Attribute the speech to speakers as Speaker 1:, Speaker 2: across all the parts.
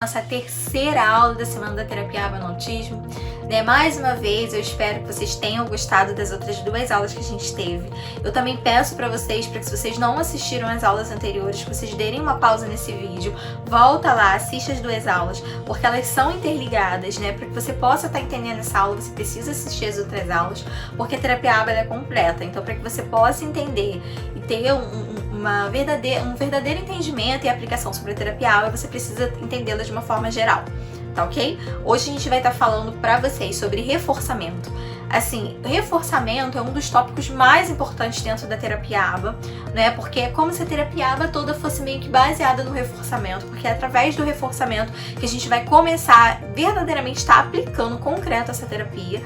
Speaker 1: Nossa terceira aula da Semana da Terapia ABA no Autismo. Mais uma vez, eu espero que vocês tenham gostado das outras duas aulas que a gente teve. Eu também peço para que se vocês não assistiram as aulas anteriores, que vocês derem uma pausa nesse vídeo, volta lá, assiste as duas aulas, porque elas são interligadas, para que você possa estar entendendo essa aula, você precisa assistir as outras aulas, porque a terapia ABA é completa. Então, para que você possa entender e ter um verdadeiro entendimento e aplicação sobre a terapia ABA, você precisa entendê-la de uma forma geral, tá ok? Hoje a gente vai estar falando para vocês sobre reforçamento. Assim, reforçamento é um dos tópicos mais importantes dentro da terapia ABA, porque é como se a terapia ABA toda fosse meio que baseada no reforçamento, porque é através do reforçamento que a gente vai começar verdadeiramente estar aplicando concreto essa terapia,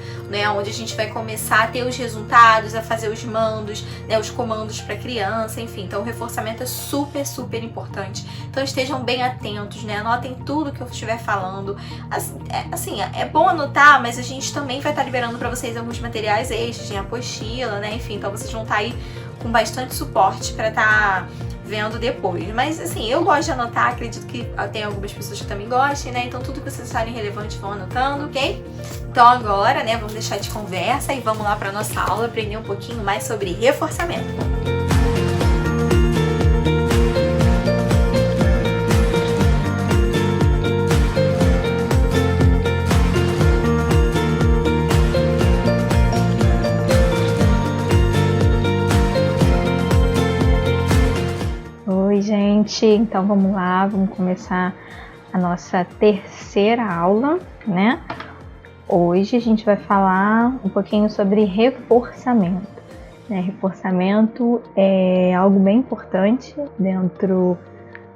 Speaker 1: onde a gente vai começar a ter os resultados, a fazer os mandos, os comandos para a criança, enfim. Então o reforçamento é super, super importante. Então estejam bem atentos, anotem tudo que eu estiver falando. É bom anotar, mas a gente também vai estar liberando para vocês alguns materiais extras, em apostila, enfim, então vocês vão estar aí com bastante suporte para estar vendo depois. Mas assim, eu gosto de anotar, acredito que tem algumas pessoas que também gostem, então tudo que vocês acharem relevante vão anotando, ok? Então agora, vamos deixar de conversa e vamos lá para nossa aula aprender um pouquinho mais sobre reforçamento.
Speaker 2: Oi, gente, então vamos lá, vamos começar a nossa terceira aula, Hoje a gente vai falar um pouquinho sobre reforçamento. Reforçamento é algo bem importante dentro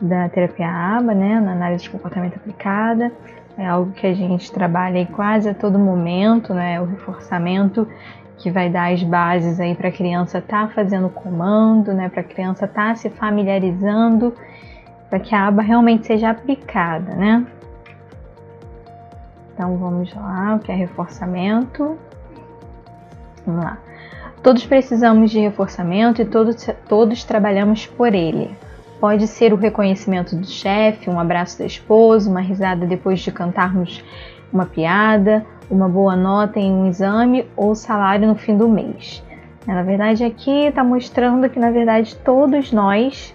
Speaker 2: da terapia ABA, na análise de comportamento aplicada. É algo que a gente trabalha aí quase a todo momento, o reforçamento que vai dar as bases aí para a criança estar fazendo o comando, para a criança estar se familiarizando, para que a ABA realmente seja aplicada, Então vamos lá, o que é reforçamento? Vamos lá. Todos precisamos de reforçamento e todos trabalhamos por ele. Pode ser o reconhecimento do chefe, um abraço da esposa, uma risada depois de cantarmos uma piada, uma boa nota em um exame ou salário no fim do mês. Na verdade, aqui está mostrando que, na verdade, todos nós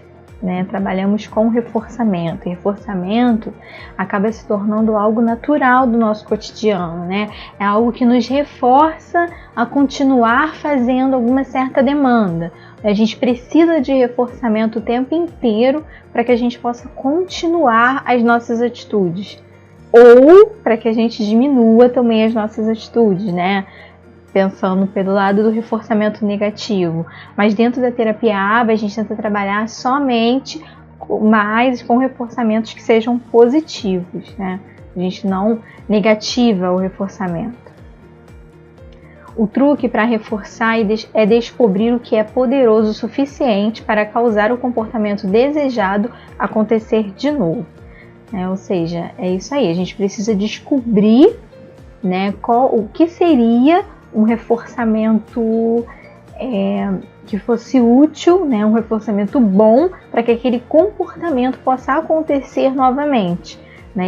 Speaker 2: trabalhamos com reforçamento. E reforçamento acaba se tornando algo natural do nosso cotidiano, É algo que nos reforça a continuar fazendo alguma certa demanda. A gente precisa de reforçamento o tempo inteiro para que a gente possa continuar as nossas atitudes. Ou para que a gente diminua também as nossas atitudes, Pensando pelo lado do reforçamento negativo. Mas dentro da terapia ABA, a gente tenta trabalhar somente mais com reforçamentos que sejam positivos, A gente não negativa o reforçamento. O truque para reforçar é descobrir o que é poderoso o suficiente para causar o comportamento desejado acontecer de novo. Ou seja, é isso aí, a gente precisa descobrir o que seria um reforçamento que fosse útil, um reforçamento bom para que aquele comportamento possa acontecer novamente.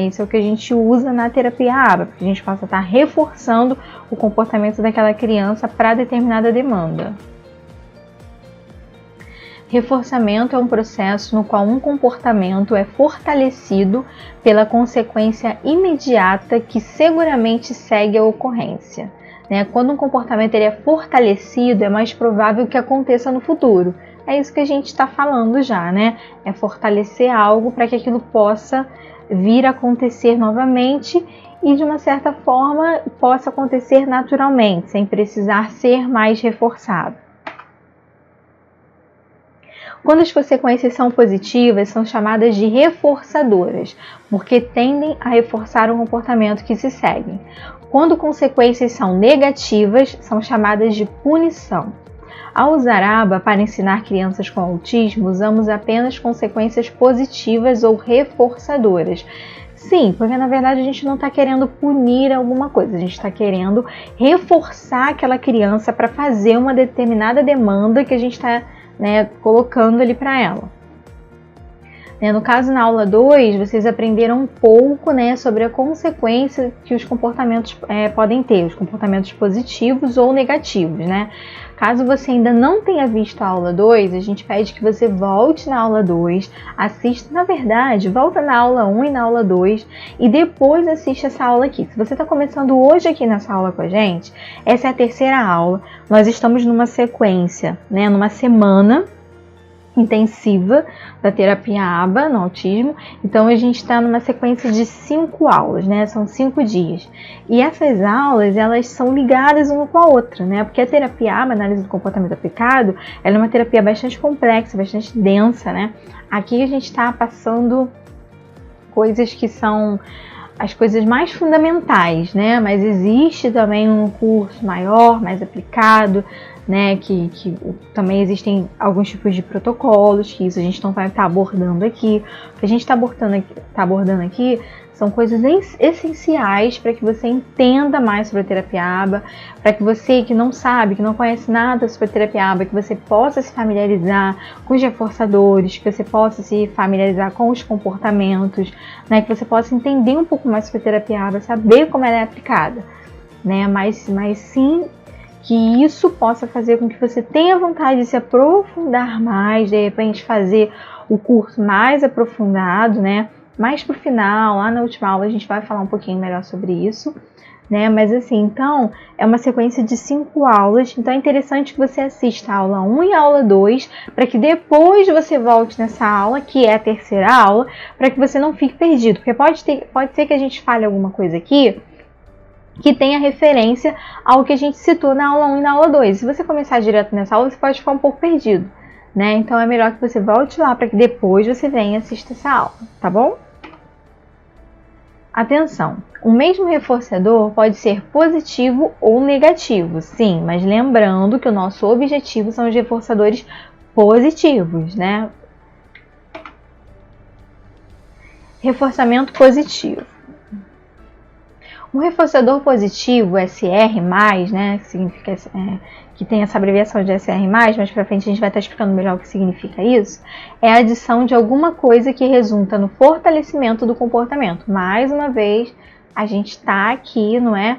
Speaker 2: Isso é o que a gente usa na terapia ABA, para que a gente possa estar reforçando o comportamento daquela criança para determinada demanda. Reforçamento é um processo no qual um comportamento é fortalecido pela consequência imediata que seguramente segue a ocorrência. Quando um comportamento ele é fortalecido, é mais provável que aconteça no futuro. É isso que a gente está falando já, É fortalecer algo para que aquilo possa vir a acontecer novamente e, de uma certa forma, possa acontecer naturalmente, sem precisar ser mais reforçado. Quando as consequências são positivas, são chamadas de reforçadoras, porque tendem a reforçar o comportamento que se segue. Quando consequências são negativas, são chamadas de punição. Ao usar ABA para ensinar crianças com autismo, usamos apenas consequências positivas ou reforçadoras. Sim, porque na verdade a gente não está querendo punir alguma coisa, a gente está querendo reforçar aquela criança para fazer uma determinada demanda que a gente está colocando ali para ela. No caso, na aula 2, vocês aprenderam um pouco, né, sobre a consequência que os comportamentos podem ter, os comportamentos positivos ou negativos, né? Caso você ainda não tenha visto a aula 2, a gente pede que você volte na aula 2, assista, na verdade, volta na aula 1 e na aula 2 e depois assiste essa aula aqui. Se você está começando hoje aqui nessa aula com a gente, essa é a terceira aula. Nós estamos numa sequência, né, numa semana intensiva da terapia ABA no autismo, então a gente está numa sequência de 5 aulas, né? São 5 dias. E essas aulas, elas são ligadas uma com a outra, né? Porque a terapia ABA, análise do comportamento aplicado, ela é uma terapia bastante complexa, bastante densa, né? Aqui a gente está passando coisas que são as coisas mais fundamentais, né? Mas existe também um curso maior, mais aplicado, né, que também existem alguns tipos de protocolos, que isso a gente não vai estar abordando aqui. O que a gente está abordando aqui são coisas essenciais para que você entenda mais sobre a terapia ABA, para que você que não sabe, que não conhece nada sobre a terapia ABA, que você possa se familiarizar com os reforçadores, que você possa se familiarizar com os comportamentos, né, que você possa entender um pouco mais sobre a terapia ABA, saber como ela é aplicada, né, mas sim que isso possa fazer com que você tenha vontade de se aprofundar mais, de repente fazer o curso mais aprofundado, né? Mais pro final, lá na última aula a gente vai falar um pouquinho melhor sobre isso, né? Mas assim, então, é uma sequência de 5 aulas, então é interessante que você assista a aula 1 e a aula 2, para que depois você volte nessa aula, que é a terceira aula, para que você não fique perdido, porque pode ser que a gente fale alguma coisa aqui que tenha referência ao que a gente citou na aula 1 e na aula 2. Se você começar direto nessa aula, você pode ficar um pouco perdido, né? Então é melhor que você volte lá para que depois você venha assistir essa aula, tá bom? Atenção! O mesmo reforçador pode ser positivo ou negativo, sim, mas lembrando que o nosso objetivo são os reforçadores positivos, né? Reforçamento positivo. Um reforçador positivo, SR+, né, que significa que tem essa abreviação de SR+, mais pra frente a gente vai estar explicando melhor o que significa isso, é a adição de alguma coisa que resulta no fortalecimento do comportamento. Mais uma vez, a gente está aqui, não é,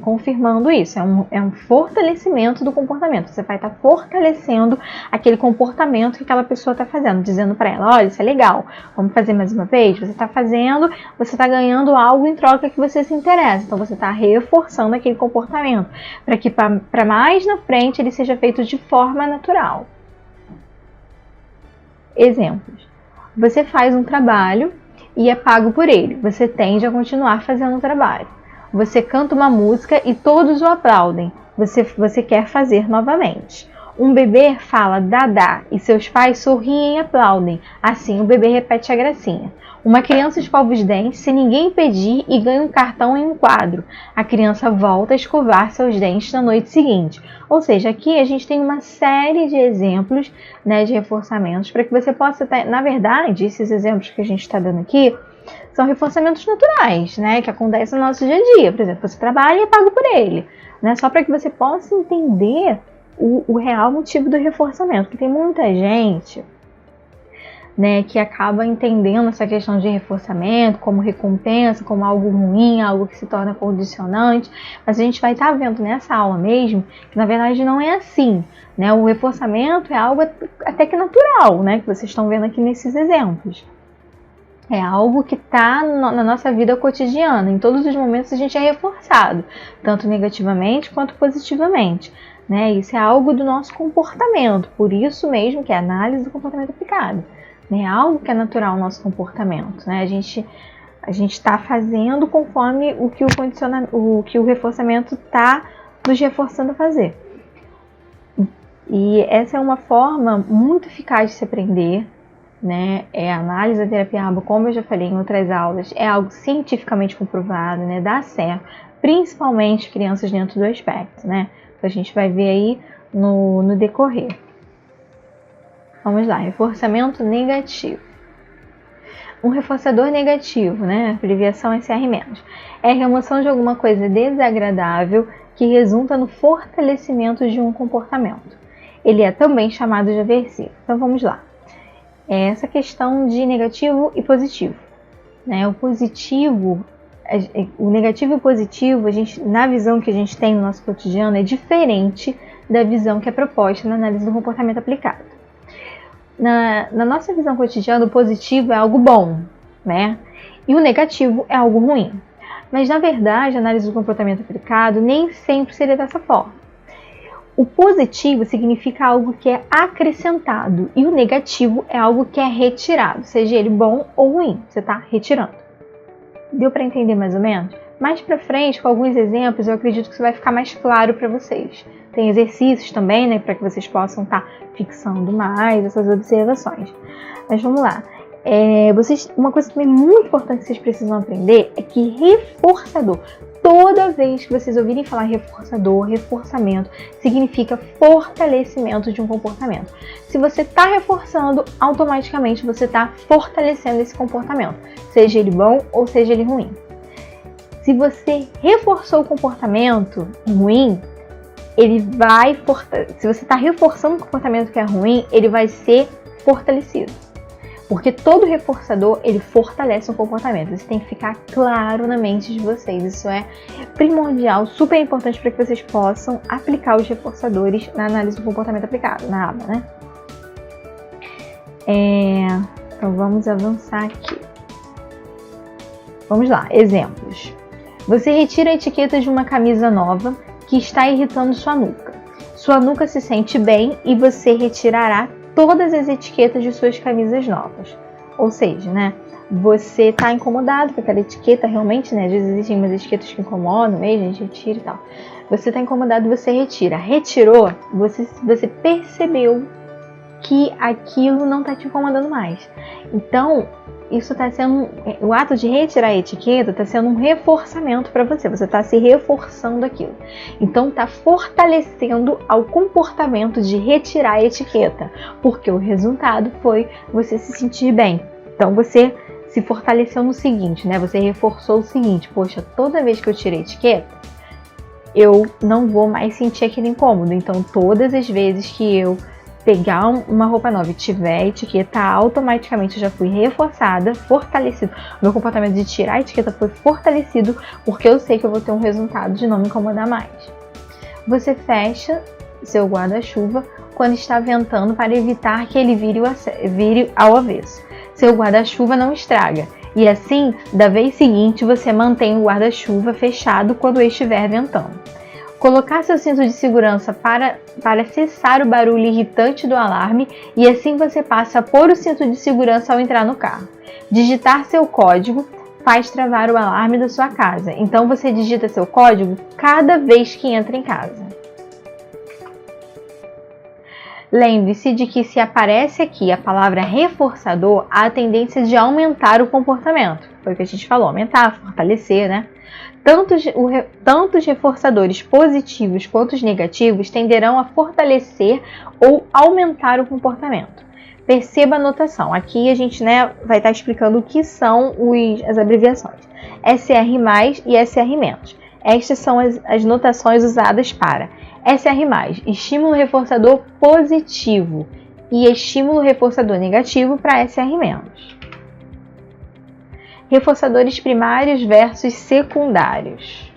Speaker 2: confirmando isso, é um fortalecimento do comportamento. Você vai estar fortalecendo aquele comportamento que aquela pessoa está fazendo, dizendo para ela, olha, isso é legal, vamos fazer mais uma vez? Você está fazendo, você está ganhando algo em troca que você se interessa, então você está reforçando aquele comportamento, para que para mais na frente ele seja feito de forma natural. Exemplos. Você faz um trabalho e é pago por ele, você tende a continuar fazendo o trabalho. Você canta uma música e todos o aplaudem. Você quer fazer novamente. Um bebê fala dadá e seus pais sorriem e aplaudem. Assim, o bebê repete a gracinha. Uma criança escova os dentes sem ninguém pedir e ganha um cartão em um quadro. A criança volta a escovar seus dentes na noite seguinte. Ou seja, aqui a gente tem uma série de exemplos, né, de reforçamentos para que você possa ter, na verdade, esses exemplos que a gente está dando aqui, são reforçamentos naturais, né, que acontecem no nosso dia a dia. Por exemplo, você trabalha e é pago por ele, né, só para que você possa entender o real motivo do reforçamento. Porque tem muita gente, né, que acaba entendendo essa questão de reforçamento como recompensa, como algo ruim, algo que se torna condicionante. Mas a gente vai estar vendo nessa aula mesmo que na verdade não é assim, né? O reforçamento é algo até que natural, né, que vocês estão vendo aqui nesses exemplos. É algo que está na nossa vida cotidiana. Em todos os momentos a gente é reforçado, tanto negativamente quanto positivamente, né? Isso é algo do nosso comportamento, por isso mesmo que é a análise do comportamento aplicado, né? É algo que é natural ao nosso comportamento, né? A gente está fazendo conforme o que o reforçamento está nos reforçando a fazer. E essa é uma forma muito eficaz de se aprender, né? A análise da terapia ABA, como eu já falei em outras aulas, é algo cientificamente comprovado, né? Dá certo, principalmente crianças dentro do aspecto, né? Que a gente vai ver aí no decorrer. Vamos lá, reforçamento negativo. Um reforçador negativo, né? Abreviação SR-, é a remoção de alguma coisa desagradável que resulta no fortalecimento de um comportamento. Ele é também chamado de aversivo. Então vamos lá. é essa questão de negativo e positivo, né? O negativo e o positivo, na visão que a gente tem no nosso cotidiano, é diferente da visão que é proposta na análise do comportamento aplicado. Na nossa visão cotidiana, o positivo é algo bom, né? E o negativo é algo ruim. Mas, na verdade, a análise do comportamento aplicado nem sempre seria dessa forma. O positivo significa algo que é acrescentado e o negativo é algo que é retirado, seja ele bom ou ruim, você está retirando. Deu para entender mais ou menos? Mais para frente, com alguns exemplos, eu acredito que isso vai ficar mais claro para vocês. Tem exercícios também, né, para que vocês possam estar fixando mais essas observações. Mas vamos lá. Uma coisa também muito importante que vocês precisam aprender é que reforçador, toda vez que vocês ouvirem falar reforçador, reforçamento, significa fortalecimento de um comportamento. Se você está reforçando, automaticamente você está fortalecendo esse comportamento, seja ele bom ou seja ele ruim. Se você reforçou o comportamento ruim, se você está reforçando o comportamento que é ruim, ele vai ser fortalecido. Porque todo reforçador, ele fortalece o comportamento. Isso tem que ficar claro na mente de vocês. Isso é primordial, super importante para que vocês possam aplicar os reforçadores na análise do comportamento aplicado, na aba, né? Então vamos avançar aqui. Vamos lá, exemplos. Você retira a etiqueta de uma camisa nova que está irritando sua nuca. Sua nuca se sente bem e você retirará todas as etiquetas de suas camisas novas. Ou seja, né, você está incomodado com aquela etiqueta realmente, né? Às vezes existem umas etiquetas que incomodam mesmo, a gente retira e tal. Você está incomodado, você retira. Retirou, você percebeu que aquilo não está te incomodando mais. Então, isso está sendo, o ato de retirar a etiqueta está sendo um reforçamento para você. Você está se reforçando aquilo. Então, está fortalecendo ao comportamento de retirar a etiqueta, porque o resultado foi você se sentir bem. Então, você se fortaleceu no seguinte, né? Você reforçou o seguinte: poxa, toda vez que eu tirei a etiqueta, eu não vou mais sentir aquele incômodo. Então, todas as vezes que eu pegar uma roupa nova e tiver a etiqueta, automaticamente eu já fui reforçada, fortalecido. Meu comportamento de tirar a etiqueta foi fortalecido, porque eu sei que eu vou ter um resultado de não me incomodar mais. Você fecha seu guarda-chuva quando está ventando para evitar que ele vire ao avesso. Seu guarda-chuva não estraga. E assim, da vez seguinte, você mantém o guarda-chuva fechado quando estiver ventando. Colocar seu cinto de segurança para cessar o barulho irritante do alarme e assim você passa a pôr o cinto de segurança ao entrar no carro. Digitar seu código faz travar o alarme da sua casa. Então você digita seu código cada vez que entra em casa. Lembre-se de que se aparece aqui a palavra reforçador, há a tendência de aumentar o comportamento. Foi o que a gente falou, aumentar, fortalecer, né? Tanto os reforçadores positivos quanto os negativos tenderão a fortalecer ou aumentar o comportamento. Perceba a notação. Aqui a gente, né, vai estar explicando o que são as abreviações. SR+, e SR-. Estas são as notações usadas para SR+, estímulo reforçador positivo, e estímulo reforçador negativo para SR-. Reforçadores primários versus secundários.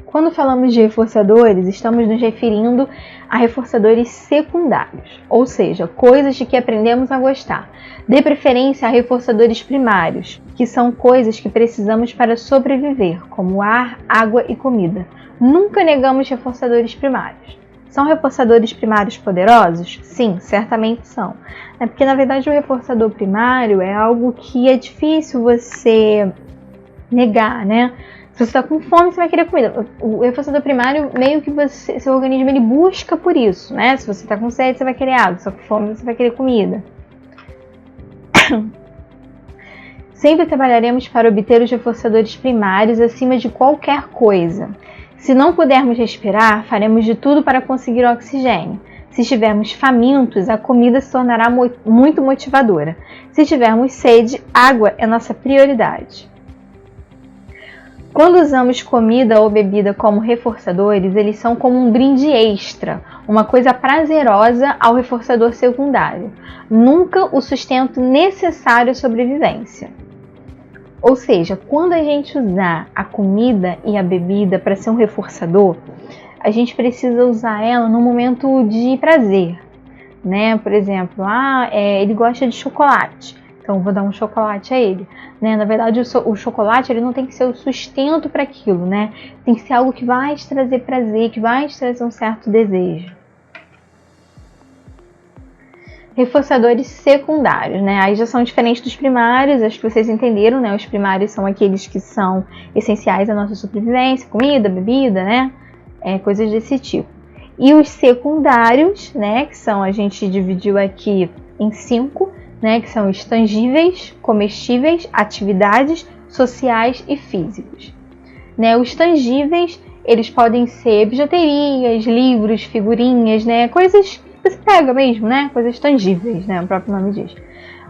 Speaker 2: Quando falamos de reforçadores, estamos nos referindo a reforçadores secundários, ou seja, coisas de que aprendemos a gostar. Dê preferência a reforçadores primários, que são coisas que precisamos para sobreviver, como ar, água e comida. Nunca negamos reforçadores primários. São reforçadores primários poderosos? Sim, certamente são. É porque, na verdade, o reforçador primário é algo que é difícil você negar, né? Se você está com fome, você vai querer comida. O reforçador primário, meio que seu organismo ele busca por isso, né? Se você está com sede, você vai querer água. Se está com fome, você vai querer comida. Sempre trabalharemos para obter os reforçadores primários acima de qualquer coisa. Se não pudermos respirar, faremos de tudo para conseguir oxigênio. Se estivermos famintos, a comida se tornará muito motivadora. Se tivermos sede, água é nossa prioridade. Quando usamos comida ou bebida como reforçadores, eles são como um brinde extra, uma coisa prazerosa ao reforçador secundário, nunca o sustento necessário à sobrevivência. Ou seja, quando a gente usar a comida e a bebida para ser um reforçador, a gente precisa usar ela no momento de prazer, né? Por exemplo, ele gosta de chocolate, então vou dar um chocolate a ele, né? Na verdade, o chocolate ele não tem que ser o sustento para aquilo, né? Tem que ser algo que vai te trazer prazer, que vai te trazer um certo desejo. Reforçadores secundários, né? Aí já são diferentes dos primários, acho que vocês entenderam, né? Os primários são aqueles que são essenciais à nossa sobrevivência, comida, bebida, né? Coisas desse tipo. E os secundários, né? Que são, a gente dividiu aqui em 5, né? Que são os tangíveis, comestíveis, atividades, sociais e físicos. Né? Os tangíveis, eles podem ser bijuterias, livros, figurinhas, né? Coisas você pega mesmo, né? Coisas tangíveis, né? O próprio nome diz.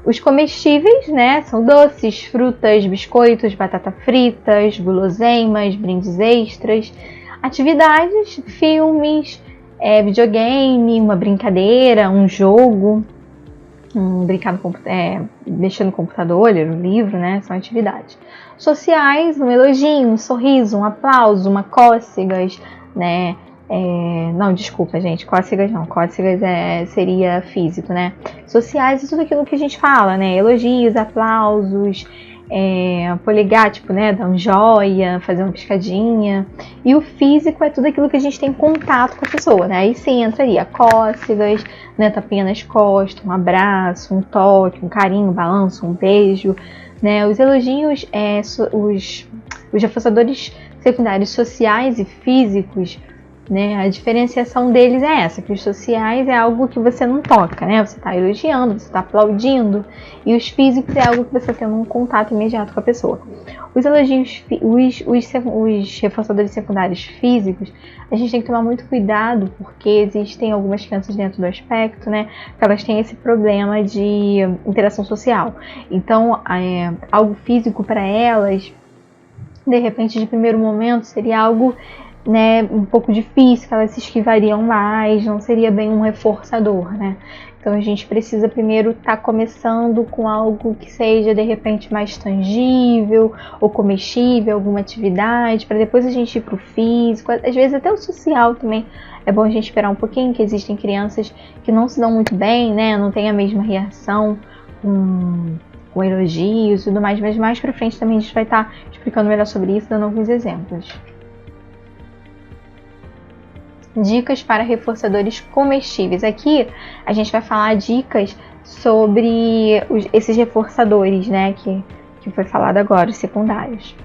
Speaker 2: Os comestíveis, né? São doces, frutas, biscoitos, batata fritas, guloseimas, brindes extras. Atividades, filmes, videogame, uma brincadeira, um jogo, mexer no computador, ler um livro, né? São atividades. Sociais, um elogio, um sorriso, um aplauso, uma cócegas, né? Não, desculpa, gente, cócegas não, cócegas seria físico, né? Sociais é tudo aquilo que a gente fala, né? Elogios, aplausos, polegar, tipo, né? Dar um joia, fazer uma piscadinha. E o físico é tudo aquilo que a gente tem contato com a pessoa, né? Aí sim entraria cócegas, né? Tapinha nas costas, um abraço, um toque, um carinho, um balanço, um beijo, né? Os elogios, os reforçadores secundários sociais e físicos, né? A diferenciação deles é essa, que os sociais é algo que você não toca, né? Você está elogiando, você está aplaudindo, e os físicos é algo que você está tendo um contato imediato com a pessoa. Os elogios, os reforçadores secundários físicos, a gente tem que tomar muito cuidado, porque existem algumas crianças dentro do aspecto, né? Que elas têm esse problema de interação social. Então, algo físico para elas, de repente, de primeiro momento, seria algo, né, um pouco difícil, que elas se esquivariam mais, não seria bem um reforçador, né? Então a gente precisa primeiro estar começando com algo que seja de repente mais tangível ou comestível, alguma atividade, para depois a gente ir para o físico, às vezes até o social também. É bom a gente esperar um pouquinho, que existem crianças que não se dão muito bem, né? Não tem a mesma reação com elogios e tudo mais, mas mais para frente também a gente vai estar explicando melhor sobre isso, dando alguns exemplos. Dicas para reforçadores comestíveis. Aqui a gente vai falar dicas sobre esses reforçadores, né, que foi falado agora, os secundários.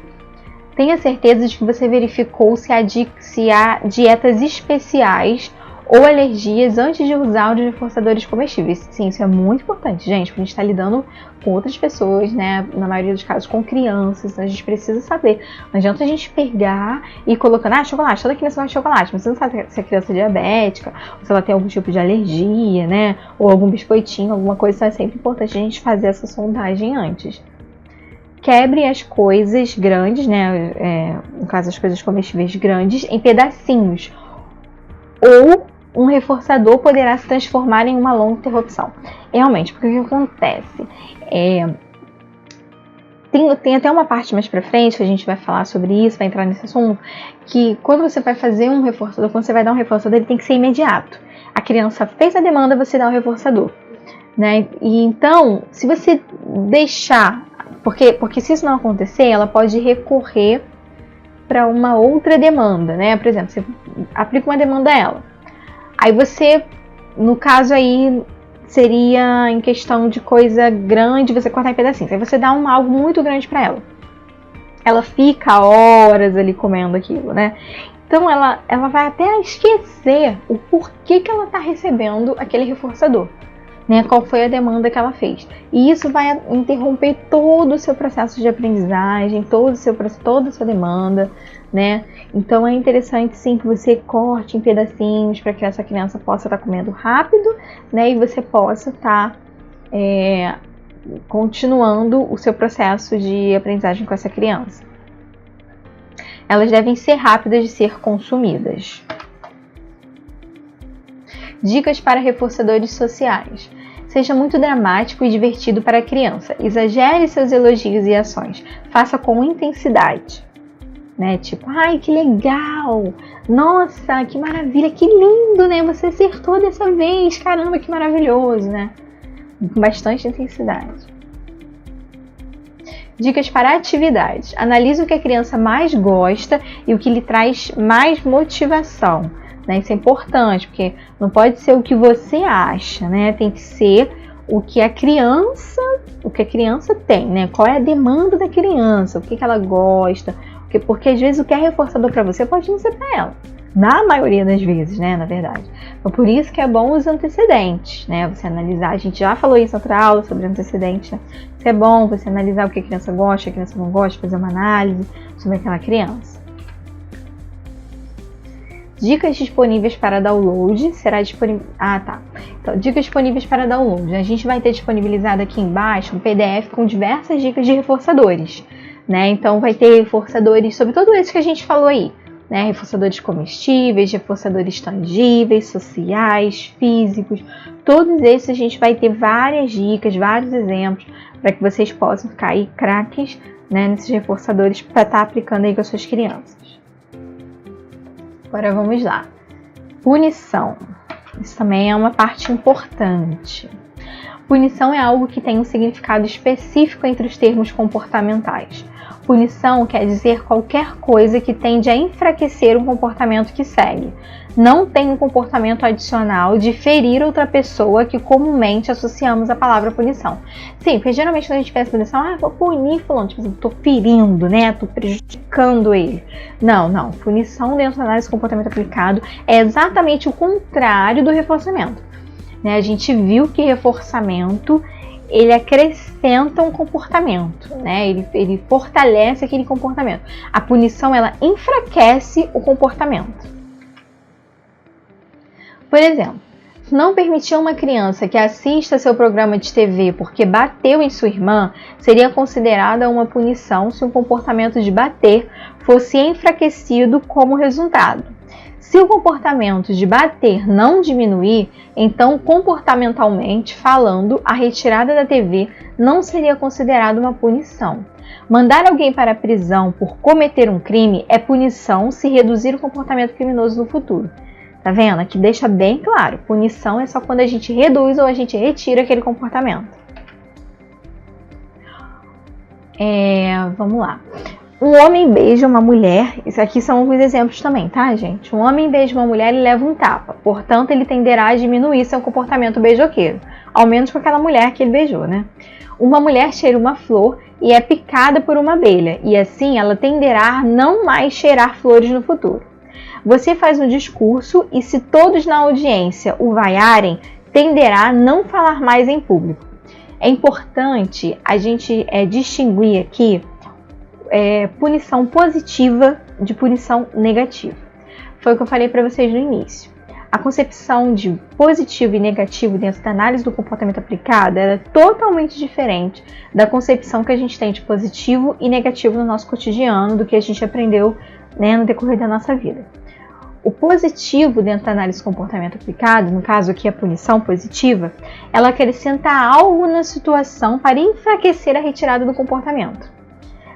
Speaker 2: Tenha certeza de que você verificou se há dietas especiais ou alergias antes de usar os reforçadores comestíveis. Sim, isso é muito importante, gente, porque a gente está lidando com outras pessoas, né? Na maioria dos casos com crianças, então a gente precisa saber. Não adianta a gente pegar e ir colocando, chocolate, toda criança gosta de chocolate, mas você não sabe se a criança é diabética, ou se ela tem algum tipo de alergia, né? Ou algum biscoitinho, alguma coisa, então é sempre importante a gente fazer essa sondagem antes. Quebre as coisas grandes, né? No caso, as coisas comestíveis grandes, em pedacinhos. Ou um reforçador poderá se transformar em uma longa interrupção. Realmente, porque o que acontece? Tem até uma parte mais pra frente que a gente vai falar sobre isso, vai entrar nesse assunto, que quando você vai fazer um reforçador, quando você vai dar um reforçador, ele tem que ser imediato. A criança fez a demanda, você dá o reforçador, né? E então, se você deixar, porque se isso não acontecer, ela pode recorrer para uma outra demanda, né? Por exemplo, você aplica uma demanda a ela. Aí você, no caso aí, seria em questão de coisa grande, você cortar em pedacinhos. Aí você dá algo muito grande para ela. Ela fica horas ali comendo aquilo, né? Então ela vai até esquecer o porquê que ela está recebendo aquele reforçador, né? Qual foi a demanda que ela fez. E isso vai interromper todo o seu processo de aprendizagem, toda a sua demanda, né? Então é interessante sim que você corte em pedacinhos para que essa criança possa estar comendo rápido, né? E você possa estar continuando o seu processo de aprendizagem com essa criança. Elas devem ser rápidas de ser consumidas. Dicas para reforçadores sociais. Seja muito dramático e divertido para a criança. Exagere seus elogios e ações. Faça com intensidade. Né? Tipo, ai, que legal! Nossa, que maravilha, que lindo, né? Você acertou dessa vez, caramba, que maravilhoso, né? Com bastante intensidade. Dicas para atividades. Analise o que a criança mais gosta e o que lhe traz mais motivação. Né? Isso é importante, porque não pode ser o que você acha, né? Tem que ser o que a criança tem, né? Qual é a demanda da criança, o que ela gosta. Porque às vezes o que é reforçador para você pode não ser para ela. Na maioria das vezes, né? Na verdade. Então, por isso que é bom os antecedentes, né? Você analisar. A gente já falou isso na outra aula sobre antecedentes, né? Isso é bom você analisar o que a criança gosta, a criança não gosta, fazer uma análise sobre aquela criança. Dicas disponíveis para download. Será disponível... Então, dicas disponíveis para download. A gente vai ter disponibilizado aqui embaixo um PDF com diversas dicas de reforçadores. Né? Então, vai ter reforçadores sobre tudo isso que a gente falou aí. Né? Reforçadores comestíveis, reforçadores tangíveis, sociais, físicos. Todos esses a gente vai ter várias dicas, vários exemplos para que vocês possam ficar aí craques, né, nesses reforçadores para estar aplicando aí com as suas crianças. Agora vamos lá. Punição. Isso também é uma parte importante. Punição é algo que tem um significado específico entre os termos comportamentais. Punição quer dizer qualquer coisa que tende a enfraquecer um comportamento que segue. Não tem um comportamento adicional de ferir outra pessoa que comumente associamos à palavra punição. Sim, porque geralmente quando a gente pensa em punição, vou punir fulano, tipo, tô ferindo, né? Tô prejudicando ele. Não. Punição dentro da análise do comportamento aplicado é exatamente o contrário do reforçamento. Né? A gente viu que reforçamento ele acrescenta um comportamento, né? Ele fortalece aquele comportamento. A punição, ela enfraquece o comportamento. Por exemplo, não permitir a uma criança que assista seu programa de TV porque bateu em sua irmã seria considerada uma punição se o comportamento de bater fosse enfraquecido como resultado. Se o comportamento de bater não diminuir, então, comportamentalmente falando, a retirada da TV não seria considerada uma punição. Mandar alguém para a prisão por cometer um crime é punição se reduzir o comportamento criminoso no futuro. Tá vendo? Aqui deixa bem claro, punição é só quando a gente reduz ou a gente retira aquele comportamento. Vamos lá. Um homem beija uma mulher, isso aqui são alguns exemplos também, tá, gente? Um homem beija uma mulher e leva um tapa, portanto, ele tenderá a diminuir seu comportamento beijoqueiro, ao menos com aquela mulher que ele beijou, né? Uma mulher cheira uma flor e é picada por uma abelha, e assim ela tenderá a não mais cheirar flores no futuro. Você faz um discurso e se todos na audiência o vaiarem, tenderá a não falar mais em público. É importante a gente distinguir aqui punição positiva de punição negativa. Foi o que eu falei para vocês no início. A concepção de positivo e negativo dentro da análise do comportamento aplicado é totalmente diferente da concepção que a gente tem de positivo e negativo no nosso cotidiano, do que a gente aprendeu, né, no decorrer da nossa vida. O positivo dentro da análise do comportamento aplicado, no caso aqui a punição positiva, ela acrescenta algo na situação para enfraquecer a retirada do comportamento.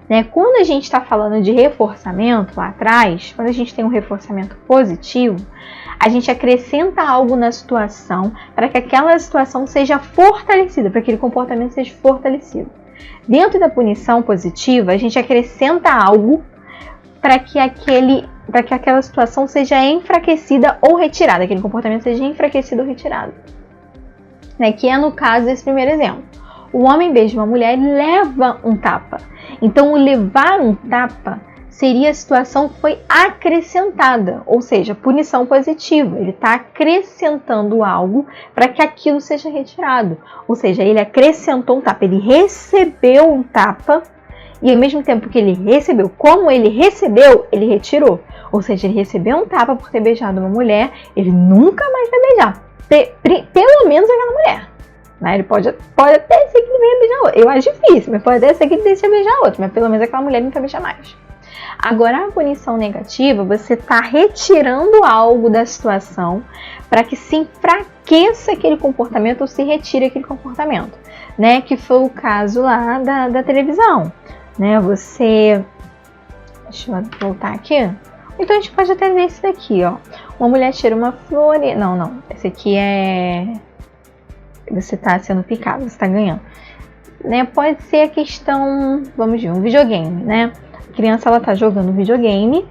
Speaker 2: Né? Quando a gente está falando de reforçamento lá atrás, quando a gente tem um reforçamento positivo, a gente acrescenta algo na situação para que aquela situação seja fortalecida, para que aquele comportamento seja fortalecido. Dentro da punição positiva, a gente acrescenta algo para que aquela situação seja enfraquecida ou retirada, aquele comportamento seja enfraquecido ou retirado. Né? Que é no caso desse primeiro exemplo. O homem beija uma mulher e leva um tapa. Então, o levar um tapa seria a situação que foi acrescentada, ou seja, punição positiva. Ele está acrescentando algo para que aquilo seja retirado. Ou seja, ele acrescentou um tapa, ele recebeu um tapa e ao mesmo tempo que ele recebeu, como ele recebeu, ele retirou. Ou seja, ele recebeu um tapa por ter beijado uma mulher, ele nunca mais vai beijar, pelo menos aquela mulher. Né? Ele pode até ser que ele venha beijar outra. Eu acho difícil, mas pode até ser que ele deixe beijar outra, mas pelo menos aquela mulher não vai beijar mais. Agora, a punição negativa, você está retirando algo da situação para que se enfraqueça aquele comportamento ou se retire aquele comportamento, né? Que foi o caso lá da televisão, né? Você... Deixa eu voltar aqui. Então a gente pode até ver esse daqui, ó. Uma mulher tira uma flor e... Não. Esse aqui é... Você está sendo picado, você está ganhando. Né? Pode ser a questão... Vamos ver, um videogame, né? A criança, ela tá jogando videogame.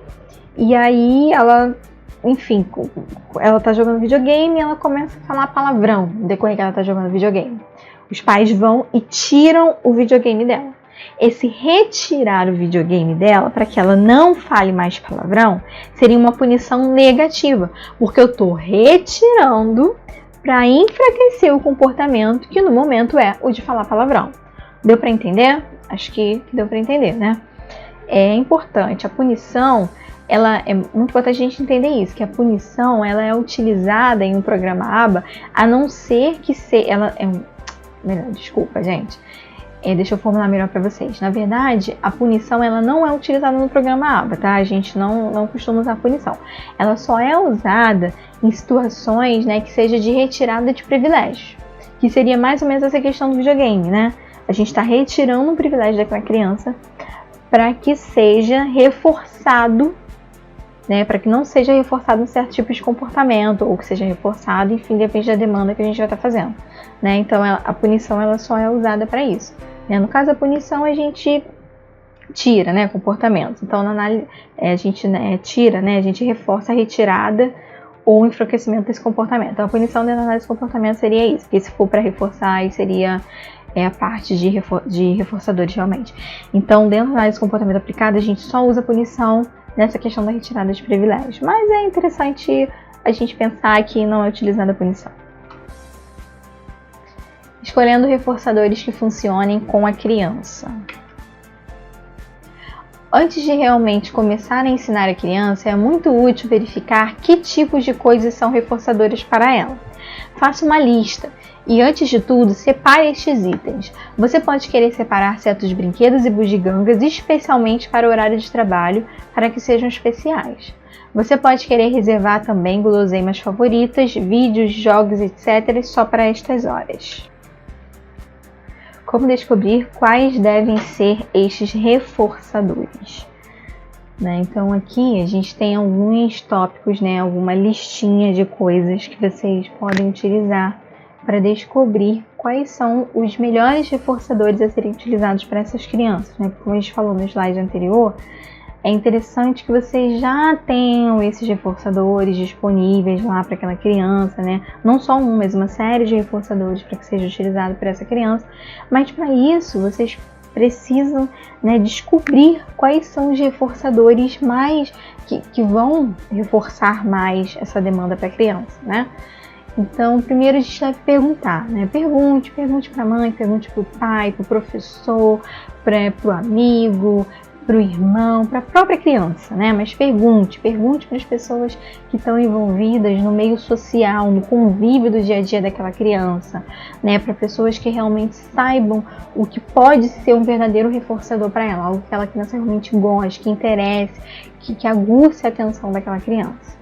Speaker 2: E aí ela... Enfim, ela tá jogando videogame e ela começa a falar palavrão no decorrer que ela tá jogando videogame. Os pais vão e tiram o videogame dela. Esse retirar o videogame dela para que ela não fale mais palavrão seria uma punição negativa, porque eu estou retirando para enfraquecer o comportamento que no momento é o de falar palavrão. Deu para entender? Acho que deu para entender, né? É importante, a punição, ela é muito importante a gente entender isso, que a punição ela é utilizada em um programa ABA, a não ser que ela é melhor, desculpa, gente. Deixa eu formular melhor para vocês. Na verdade, a punição ela não é utilizada no programa ABA, tá? A gente não costuma usar punição. Ela só é usada em situações, né, que seja de retirada de privilégios, que seria mais ou menos essa questão do videogame, né? A gente está retirando um privilégio daquela criança para que seja reforçado, né? Para que não seja reforçado um certo tipo de comportamento ou que seja reforçado, enfim, depende da demanda que a gente vai estar fazendo, né? Então a punição ela só é usada para isso. No caso da punição, a gente tira, né, comportamentos. Então, na análise, a gente tira, né, a gente reforça a retirada ou o enfraquecimento desse comportamento. Então, a punição dentro da análise de comportamento seria isso, porque se for para reforçar, aí seria a parte de reforçadores realmente. Então, dentro da análise de comportamento aplicada, a gente só usa punição nessa questão da retirada de privilégios. Mas é interessante a gente pensar que não é utilizada a punição. Escolhendo reforçadores que funcionem com a criança. Antes de realmente começar a ensinar a criança, é muito útil verificar que tipos de coisas são reforçadores para ela. Faça uma lista e, antes de tudo, separe estes itens. Você pode querer separar certos brinquedos e bugigangas especialmente para o horário de trabalho, para que sejam especiais. Você pode querer reservar também guloseimas favoritas, vídeos, jogos, etc. só para estas horas. Como descobrir quais devem ser estes reforçadores? Então aqui a gente tem alguns tópicos, alguma listinha de coisas que vocês podem utilizar para descobrir quais são os melhores reforçadores a serem utilizados para essas crianças. Como a gente falou no slide anterior, é interessante que vocês já tenham esses reforçadores disponíveis lá para aquela criança, Não só um, mas uma série de reforçadores para que seja utilizado por essa criança. Mas para isso, vocês precisam descobrir quais são os reforçadores mais que vão reforçar mais essa demanda para a criança, Então, primeiro a gente deve perguntar, Pergunte para a mãe, pergunte para o pai, para o professor, para o amigo, para o irmão, para a própria criança, Mas pergunte para as pessoas que estão envolvidas no meio social, no convívio do dia a dia daquela criança, Para pessoas que realmente saibam o que pode ser um verdadeiro reforçador para ela, algo que aquela criança realmente goste, que interesse, que aguce a atenção daquela criança.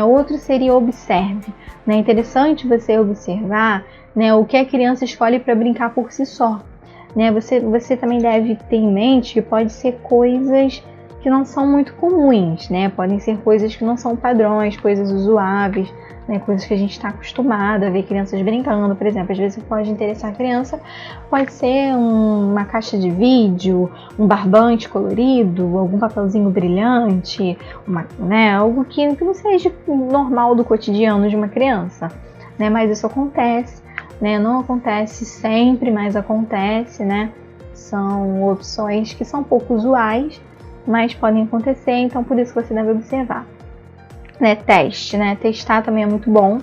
Speaker 2: Outro seria observe. É interessante você observar o que a criança escolhe para brincar por si só. Você também deve ter em mente que pode ser coisas que não são muito comuns, Podem ser coisas que não são padrões, coisas usuáveis, Coisas que a gente está acostumado a ver crianças brincando, por exemplo. Às vezes pode interessar a criança, pode ser uma caixa de vídeo, um barbante colorido, algum papelzinho brilhante, algo que não seja normal do cotidiano de uma criança, Mas isso acontece. Não acontece sempre, mas acontece, São opções que são pouco usuais, mas podem acontecer, então por isso você deve observar. Teste, Testar também é muito bom,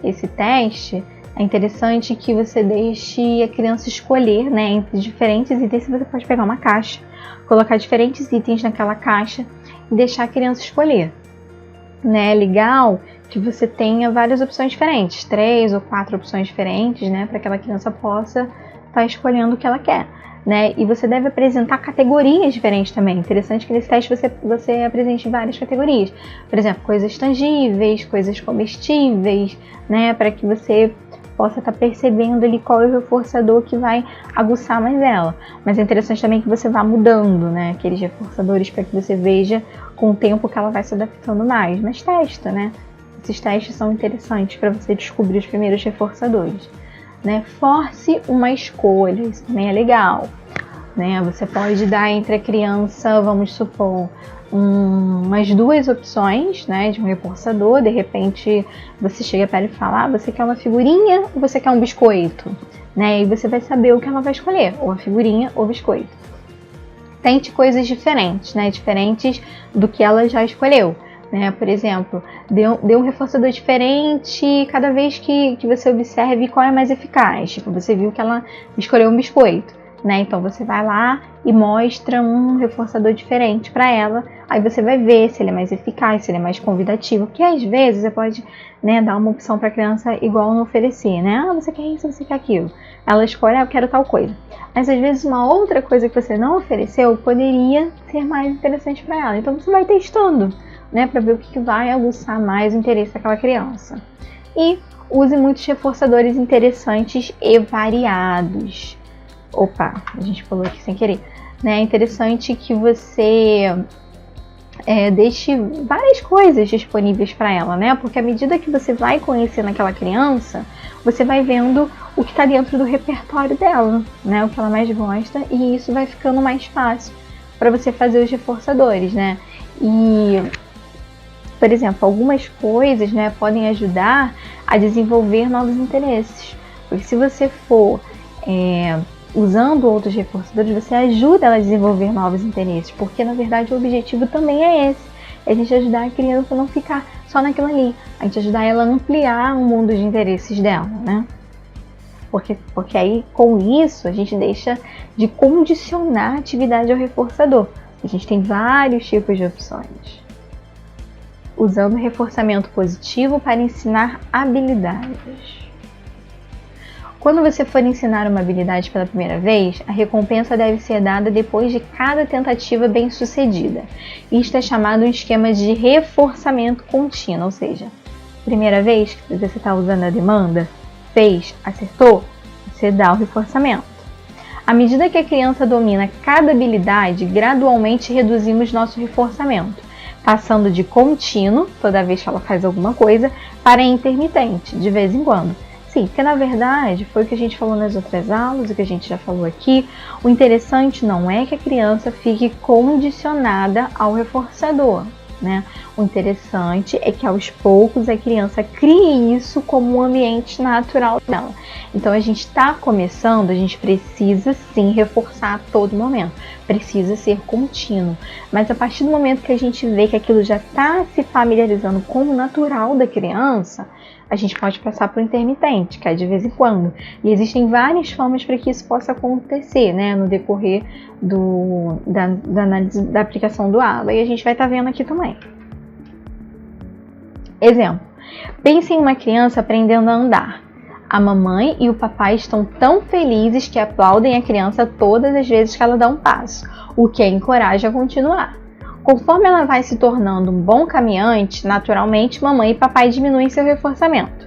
Speaker 2: Esse teste é interessante que você deixe a criança escolher, entre diferentes itens. Você pode pegar uma caixa, colocar diferentes itens naquela caixa e deixar a criança escolher. É legal que você tenha várias opções diferentes, 3 ou 4 opções diferentes, para que aquela criança possa estar escolhendo o que ela quer. né? E você deve apresentar categorias diferentes também. Interessante que nesse teste você apresente várias categorias. Por exemplo, coisas tangíveis, coisas comestíveis, né? Para que você possa estar percebendo ali qual é o reforçador que vai aguçar mais ela. Mas é interessante também que você vá mudando, né? Aqueles reforçadores para que você veja com o tempo que ela vai se adaptando mais. Mas testa, né? Esses testes são interessantes para você descobrir os primeiros reforçadores, né? Force uma escolha, isso também é legal, né? Você pode dar entre a criança, vamos supor, umas 2 opções, né, de um reforçador. De repente você chega para ela e fala: você quer uma figurinha ou você quer um biscoito, né? E você vai saber o que ela vai escolher, ou a figurinha ou o biscoito. Tente coisas diferentes, né, diferentes do que ela já escolheu, né? Por exemplo, dê um reforçador diferente cada vez que você observe qual é mais eficaz. Tipo, você viu que ela escolheu um biscoito, né? Então você vai lá e mostra um reforçador diferente para ela. Aí você vai ver se ele é mais eficaz, se ele é mais convidativo. Porque às vezes você pode, né, dar uma opção para a criança igual não oferecer, né? Você quer isso, você quer aquilo. Ela escolhe: eu quero tal coisa. Mas às vezes uma outra coisa que você não ofereceu poderia ser mais interessante para ela. Então você vai testando, né, para ver o que vai aguçar mais o interesse daquela criança. E use muitos reforçadores interessantes e variados. Opa, a gente falou aqui sem querer, né? É interessante que você deixe várias coisas disponíveis para ela, né? Porque à medida que você vai conhecendo aquela criança, você vai vendo o que está dentro do repertório dela, né? O que ela mais gosta, e isso vai ficando mais fácil para você fazer os reforçadores, né? E, por exemplo, algumas coisas, né, podem ajudar a desenvolver novos interesses. Porque se você for usando outros reforçadores, você ajuda ela a desenvolver novos interesses, porque na verdade o objetivo também é esse: é a gente ajudar a criança a não ficar só naquilo ali, a gente ajudar ela a ampliar o mundo de interesses dela, né? Porque aí com isso a gente deixa de condicionar a atividade ao reforçador. A gente tem vários tipos de opções. Usando reforçamento positivo para ensinar habilidades. Quando você for ensinar uma habilidade pela primeira vez, a recompensa deve ser dada depois de cada tentativa bem-sucedida. Isto é chamado um esquema de reforçamento contínuo, ou seja, primeira vez que você está usando a demanda, fez, acertou, você dá o reforçamento. À medida que a criança domina cada habilidade, gradualmente reduzimos nosso reforçamento, passando de contínuo, toda vez que ela faz alguma coisa, para intermitente, de vez em quando. Sim, porque na verdade foi o que a gente falou nas outras aulas, o que a gente já falou aqui. O interessante não é que a criança fique condicionada ao reforçador, né? O interessante é que aos poucos a criança crie isso como um ambiente natural dela. Então a gente está começando, a gente precisa sim reforçar a todo momento, precisa ser contínuo. Mas a partir do momento que a gente vê que aquilo já está se familiarizando com o natural da criança, a gente pode passar para o intermitente, que é de vez em quando. E existem várias formas para que isso possa acontecer, né, no decorrer da análise da aplicação do ABA. E a gente vai estar vendo aqui também. Exemplo. Pense em uma criança aprendendo a andar. A mamãe e o papai estão tão felizes que aplaudem a criança todas as vezes que ela dá um passo, o que a encoraja a continuar. Conforme ela vai se tornando um bom caminhante, naturalmente mamãe e papai diminuem seu reforçamento.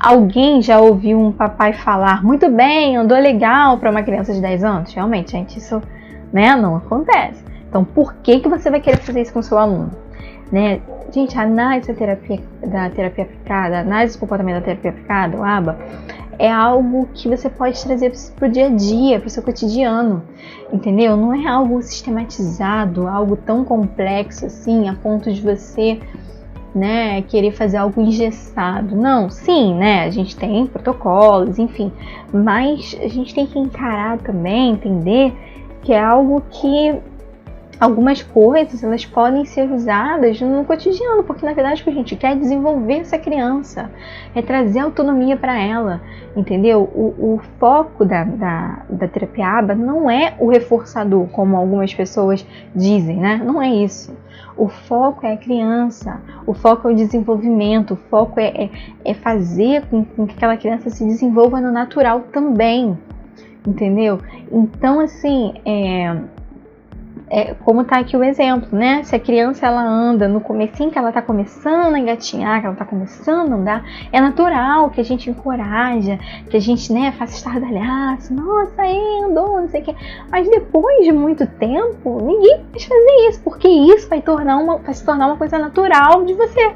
Speaker 2: Alguém já ouviu um papai falar: muito bem, andou legal, para uma criança de 10 anos? Realmente, gente, isso, né, não acontece. Então, por que você vai querer fazer isso com o seu aluno? Né? Gente, a análise da terapia aplicada, a análise do comportamento da terapia aplicada, o ABA, é algo que você pode trazer para o dia a dia, para o seu cotidiano, entendeu? Não é algo sistematizado, algo tão complexo assim, a ponto de você, né, querer fazer algo engessado. Não, sim, né, a gente tem protocolos, enfim, mas a gente tem que encarar também, entender que é algo que algumas coisas elas podem ser usadas no cotidiano, porque na verdade o que a gente quer é desenvolver essa criança, é trazer autonomia para ela, entendeu? O foco da terapia ABA não é o reforçador, como algumas pessoas dizem, né? Não é isso. O foco é a criança, o foco é o desenvolvimento, o foco é fazer com que aquela criança se desenvolva no natural também. entendeu? Então, assim, como tá aqui o exemplo, né? Se a criança ela anda no comecinho, que ela tá começando a engatinhar, que ela tá começando a andar, é natural que a gente encoraja, que a gente, né, faça estardalhaço, nossa, andou, não sei o que. Mas depois de muito tempo, ninguém vai fazer isso, porque isso vai se tornar uma coisa natural de você.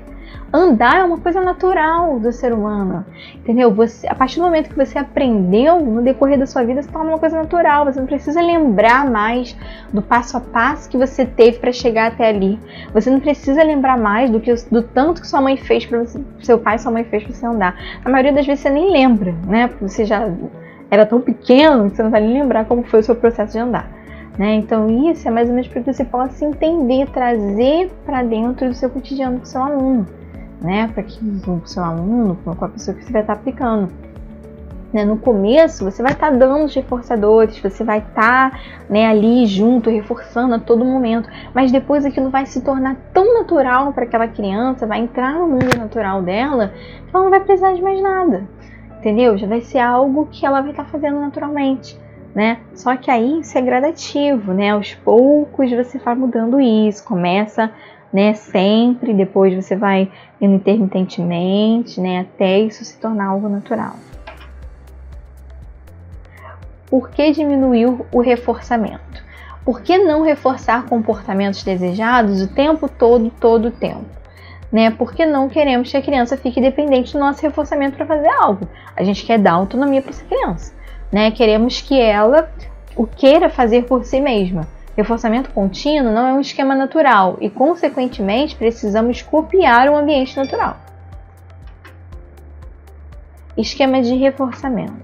Speaker 2: Andar é uma coisa natural do ser humano, entendeu? A partir do momento que você aprendeu, no decorrer da sua vida, se torna uma coisa natural. Você não precisa lembrar mais do passo a passo que você teve para chegar até ali. Você não precisa lembrar mais do tanto que sua mãe fez para você, seu pai e sua mãe fez para você andar. A maioria das vezes você nem lembra, né? Porque você já era tão pequeno que você não vai nem lembrar como foi o seu processo de andar. Né? Então isso é mais ou menos para que você possa entender, trazer para dentro do seu cotidiano do seu aluno. Né, para que o seu aluno, com a pessoa que você vai estar aplicando. Né, no começo, você vai estar dando os reforçadores, você vai estar, né, ali junto, reforçando a todo momento, mas depois aquilo vai se tornar tão natural para aquela criança, vai entrar no mundo natural dela, que ela não vai precisar de mais nada, entendeu? Já vai ser algo que ela vai estar fazendo naturalmente. Né? Só que aí isso é gradativo, né? Aos poucos você vai mudando isso, começa, né, sempre, depois você vai indo intermitentemente, né, até isso se tornar algo natural. Por que diminuir o reforçamento? Por que não reforçar comportamentos desejados o tempo todo o tempo? Né? Por que não queremos que a criança fique dependente do nosso reforçamento para fazer algo? A gente quer dar autonomia para essa criança. Né? Queremos que ela o queira fazer por si mesma. Reforçamento contínuo não é um esquema natural e, consequentemente, precisamos copiar o ambiente natural. Esquema de reforçamento.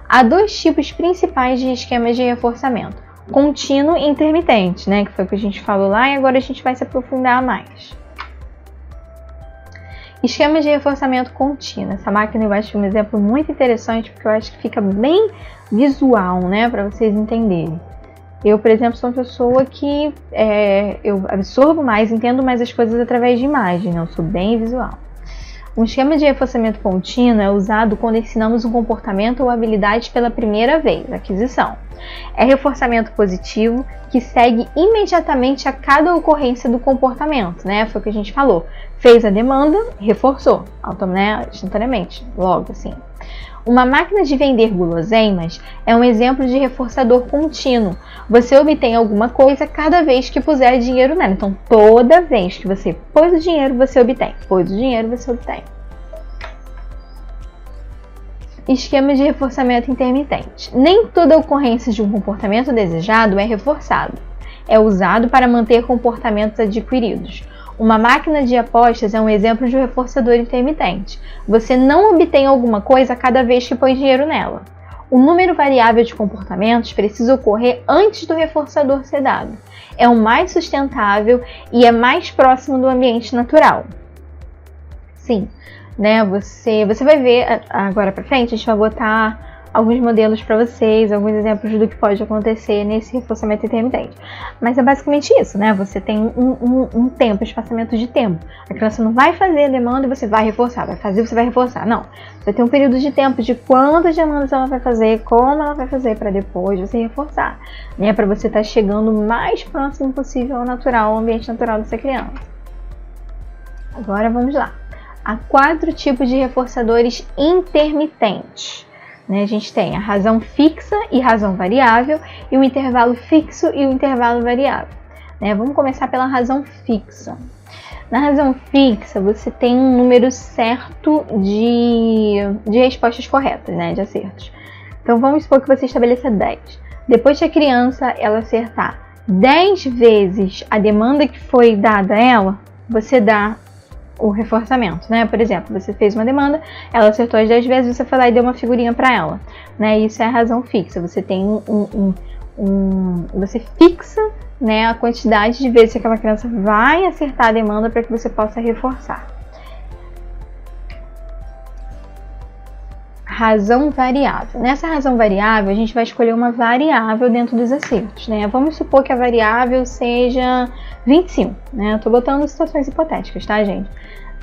Speaker 2: Há dois tipos principais de esquemas de reforçamento: contínuo e intermitente, né, que foi o que a gente falou lá, e agora a gente vai se aprofundar mais. Esquema de reforçamento contínuo. Essa máquina eu acho um exemplo muito interessante, porque eu acho que fica bem visual, né, para vocês entenderem. Eu, por exemplo, sou uma pessoa que eu absorvo mais, entendo mais as coisas através de imagem, né? Eu sou bem visual. Um esquema de reforçamento contínuo é usado quando ensinamos um comportamento ou habilidade pela primeira vez, aquisição. É reforçamento positivo que segue imediatamente a cada ocorrência do comportamento, né? Foi o que a gente falou. Fez a demanda, reforçou, né? Instantaneamente, logo assim. Uma máquina de vender guloseimas é um exemplo de reforçador contínuo. Você obtém alguma coisa cada vez que puser dinheiro nela. Então, toda vez que você pôs o dinheiro, você obtém. Pôs o dinheiro, você obtém. Esquema de reforçamento intermitente. Nem toda ocorrência de um comportamento desejado é reforçado. É usado para manter comportamentos adquiridos. Uma máquina de apostas é um exemplo de um reforçador intermitente. Você não obtém alguma coisa cada vez que põe dinheiro nela. O número variável de comportamentos precisa ocorrer antes do reforçador ser dado. É o mais sustentável e é mais próximo do ambiente natural. Sim, né? Você vai ver agora para frente, a gente vai botar alguns modelos para vocês, alguns exemplos do que pode acontecer nesse reforçamento intermitente. Mas é basicamente isso, né? Você tem um tempo, espaçamento de tempo. A criança não vai fazer a demanda e você vai reforçar, vai fazer, você vai reforçar. Não. Você tem um período de tempo de quantas demandas ela vai fazer, como ela vai fazer para depois você reforçar. Né? Para você estar chegando o mais próximo possível ao natural, ao ambiente natural dessa criança. Agora vamos lá. Há 4 tipos de reforçadores intermitentes. A gente tem a razão fixa e razão variável, e o intervalo fixo e o intervalo variável. Vamos começar pela razão fixa. Na razão fixa, você tem um número certo de respostas corretas, de acertos. Então, vamos supor que você estabeleça 10. Depois que a criança ela acertar 10 vezes a demanda que foi dada a ela, você dá o reforçamento, Por exemplo, você fez uma demanda, ela acertou as 10 vezes, você foi lá e deu uma figurinha para ela, Isso é a razão fixa. Você tem você fixa, a quantidade de vezes que aquela criança vai acertar a demanda para que você possa reforçar. Razão variável. Nessa razão variável, a gente vai escolher uma variável dentro dos acertos, Vamos supor que a variável seja 25, Eu tô botando situações hipotéticas, tá, gente?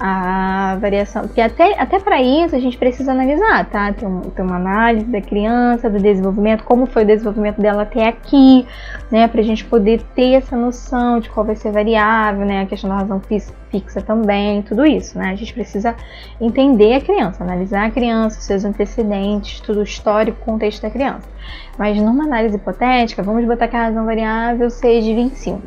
Speaker 2: a variação, porque até para isso a gente precisa analisar, tá? Tem uma análise da criança, do desenvolvimento, como foi o desenvolvimento dela até aqui, né? Pra gente poder ter essa noção de qual vai ser variável, né? A questão da razão fixa também, tudo isso, né? A gente precisa entender a criança, analisar a criança, seus antecedentes, tudo o histórico, contexto da criança. Mas numa análise hipotética, vamos botar que a razão variável seja 25.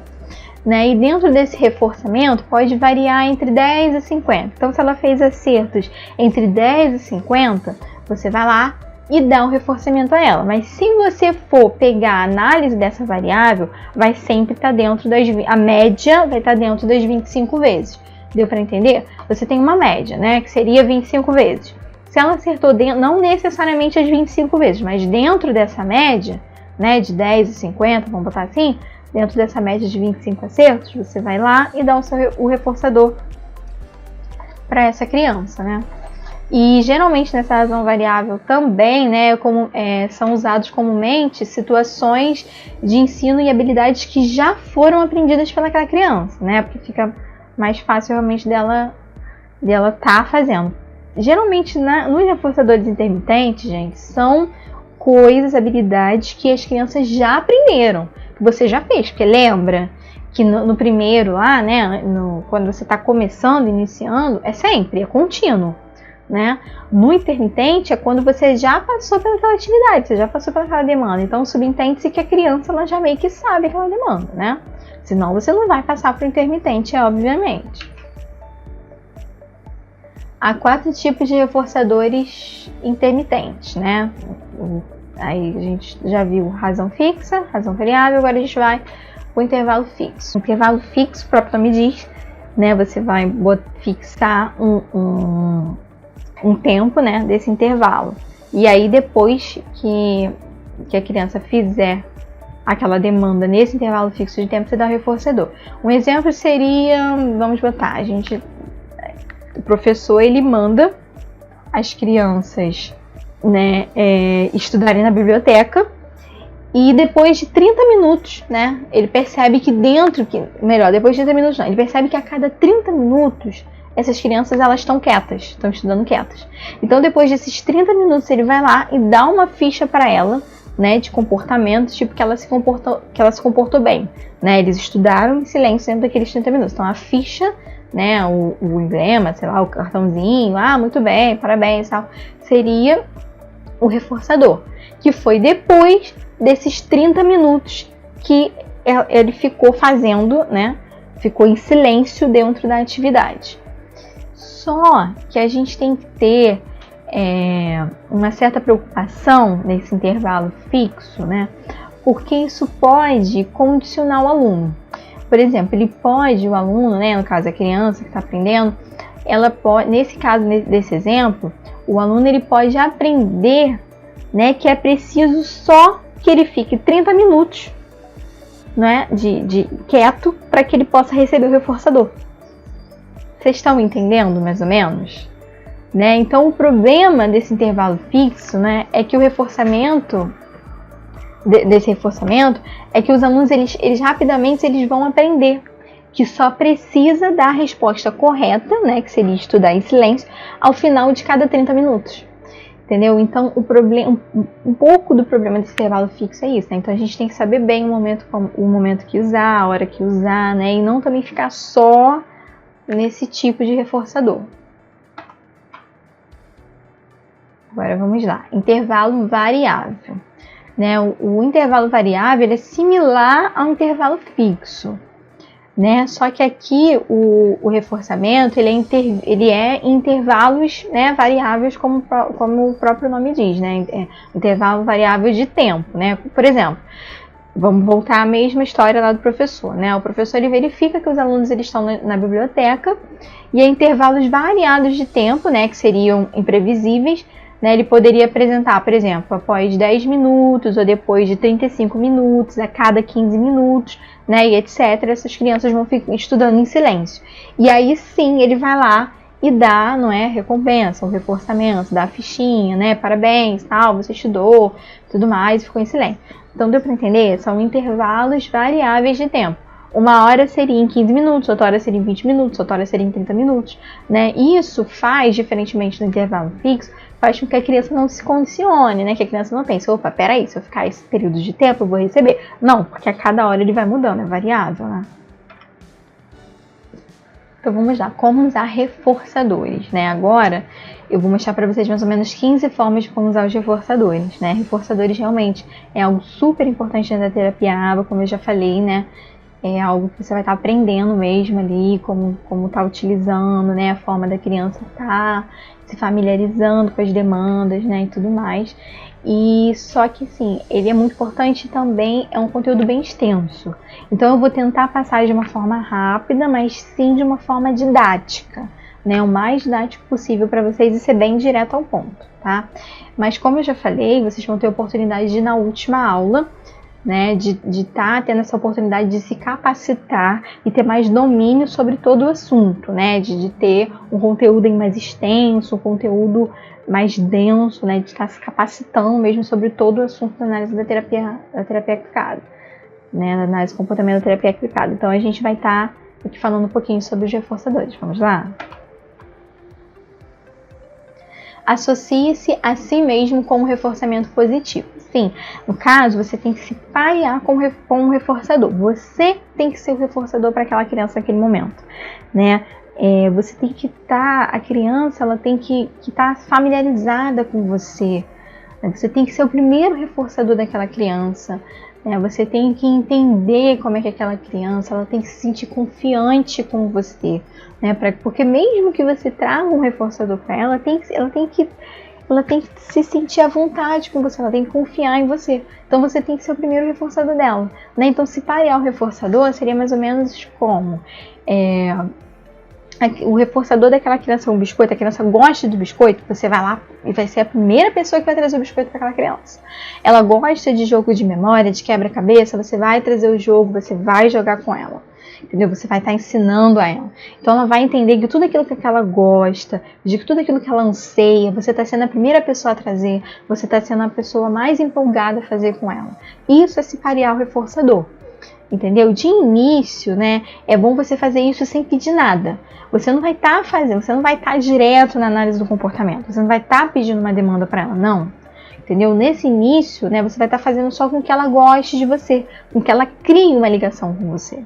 Speaker 2: Né? E dentro desse reforçamento pode variar entre 10 e 50. Então, se ela fez acertos entre 10 e 50, você vai lá e dá um reforçamento a ela. Mas se você for pegar a análise dessa variável, vai sempre estar dentro a média vai estar dentro das 25 vezes. Deu para entender? Você tem uma média, né? Que seria 25 vezes. Se ela acertou não necessariamente as 25 vezes, mas dentro dessa média, né? De 10 e 50, vamos botar assim, dentro dessa média de 25 acertos, você vai lá e dá o reforçador para essa criança, né? E geralmente nessa razão variável também, né, são usados comumente situações de ensino e habilidades que já foram aprendidas pelaquela criança, né? Porque fica mais fácil realmente dela tá fazendo. Geralmente nos reforçadores intermitentes, gente, são coisas, habilidades que as crianças já aprenderam, que você já fez, porque lembra que no primeiro lá, né, quando você está começando, iniciando, é contínuo, né? No intermitente é quando você já passou pelaquela atividade, você já passou pelaquela demanda, então subentende-se que a criança ela já meio que sabe aquela demanda, né? Senão você não vai passar para o intermitente, obviamente. Há 4 tipos de reforçadores intermitentes, né? Aí a gente já viu razão fixa, razão variável, agora a gente vai para o intervalo fixo. O intervalo fixo, o próprio nome diz, né? Você vai fixar um tempo, né, desse intervalo. E aí depois que a criança fizer aquela demanda nesse intervalo fixo de tempo, você dá o reforçador. Um exemplo seria, vamos botar, o professor ele manda as crianças, né, estudarem na biblioteca e depois de 30 minutos, né, ele percebe que depois de 30 minutos não, ele percebe que a cada 30 minutos essas crianças elas estão quietas, estão estudando quietas. Então depois desses 30 minutos ele vai lá e dá uma ficha para ela, né, de comportamento, tipo que ela se comportou bem, né, eles estudaram em silêncio dentro daqueles 30 minutos. Então a ficha, né, o emblema, sei lá, o cartãozinho, muito bem, parabéns, tal, seria o reforçador, que foi depois desses 30 minutos que ele ficou fazendo, né, ficou em silêncio dentro da atividade. Só que a gente tem que ter uma certa preocupação nesse intervalo fixo, né, porque isso pode condicionar o aluno. Por exemplo, o aluno, né, no caso a criança que está aprendendo, ela pode, nesse caso, desse exemplo, o aluno ele pode aprender, né, que é preciso só que ele fique 30 minutos, né, de quieto para que ele possa receber o reforçador. Vocês estão entendendo mais ou menos? Né? Então o problema desse intervalo fixo, né, é que o reforçamento desse reforçamento é que os alunos eles rapidamente eles vão aprender que só precisa dar a resposta correta, né, que seria estudar em silêncio, ao final de cada 30 minutos. Entendeu? Então, um pouco do problema desse intervalo fixo é isso, né? Então, a gente tem que saber bem o momento que usar, a hora que usar, né? E não também ficar só nesse tipo de reforçador. Agora, vamos lá. Intervalo variável. Né? O intervalo variável ele é similar ao intervalo fixo, né? Só que aqui o reforçamento ele é em intervalos, né, variáveis, como o próprio nome diz, né? Intervalo variável de tempo, né? Por exemplo, vamos voltar à mesma história lá do professor, né? O professor ele verifica que os alunos eles estão na biblioteca e em intervalos variados de tempo, né, que seriam imprevisíveis, né, ele poderia apresentar, por exemplo, após 10 minutos ou depois de 35 minutos, a cada 15 minutos, né, e etc. Essas crianças vão ficar estudando em silêncio. E aí sim ele vai lá e dá, não é, recompensa, o reforçamento, dá a fichinha, né, parabéns, tal, você estudou, tudo mais, ficou em silêncio. Então deu para entender? São intervalos variáveis de tempo. uma hora seria em 15 minutos, outra hora seria em 20 minutos, outra hora seria em 30 minutos, né? Isso faz, diferentemente do intervalo fixo, faz com que a criança não se condicione, né? Que a criança não pense, opa, peraí, se eu ficar esse período de tempo, eu vou receber. Não, porque a cada hora ele vai mudando, é variável, né? Então vamos lá, como usar reforçadores, né? Agora eu vou mostrar para vocês mais ou menos 15 formas de como usar os reforçadores, né? Reforçadores realmente é algo super importante na terapia ABA, como eu já falei, né? É algo que você vai estar aprendendo mesmo ali, como tá utilizando, né? A forma da criança tá se familiarizando com as demandas, né? E tudo mais. E só que, assim, ele é muito importante também, é um conteúdo bem extenso. Então eu vou tentar passar de uma forma rápida, mas sim de uma forma didática, né? O mais didático possível para vocês e ser bem direto ao ponto, tá? Mas como eu já falei, vocês vão ter oportunidade de ir na última aula, né, de estar tendo essa oportunidade de se capacitar e ter mais domínio sobre todo o assunto, né, de ter um conteúdo mais extenso, um conteúdo mais denso, né, de estar se capacitando mesmo sobre todo o assunto da análise da terapia aplicada, né, da análise do comportamento da terapia aplicada. Então a gente vai estar aqui falando um pouquinho sobre os reforçadores. Vamos lá? Associe-se a si mesmo com um reforçamento positivo. Sim, no caso, você tem que se parear com um reforçador. Você tem que ser o reforçador para aquela criança naquele momento, né? Você tem que estar, a criança, ela tem que estar familiarizada com você. Você tem que ser o primeiro reforçador daquela criança. Você tem que entender como é que aquela criança, ela tem que se sentir confiante com você, né? Porque mesmo que você traga um reforçador para ela, ela tem que se sentir à vontade com você, ela tem que confiar em você. Então você tem que ser o primeiro reforçador dela, né? Então se parear o reforçador seria mais ou menos como o reforçador daquela criança é um biscoito, a criança gosta do biscoito, você vai lá e vai ser a primeira pessoa que vai trazer o biscoito para aquela criança. Ela gosta de jogo de memória, de quebra-cabeça, você vai trazer o jogo, você vai jogar com ela. Entendeu? Você vai estar ensinando a ela. Então ela vai entender que tudo aquilo que ela gosta, de tudo aquilo que ela anseia, você está sendo a primeira pessoa a trazer, você está sendo a pessoa mais empolgada a fazer com ela. Isso é se parear o reforçador. Entendeu? De início, né, é bom você fazer isso sem pedir nada. Você não vai estar fazendo, você não vai estar direto na análise do comportamento, você não vai estar pedindo uma demanda para ela, não. Entendeu? Nesse início, né, você vai estar fazendo só com que ela goste de você, com que ela crie uma ligação com você.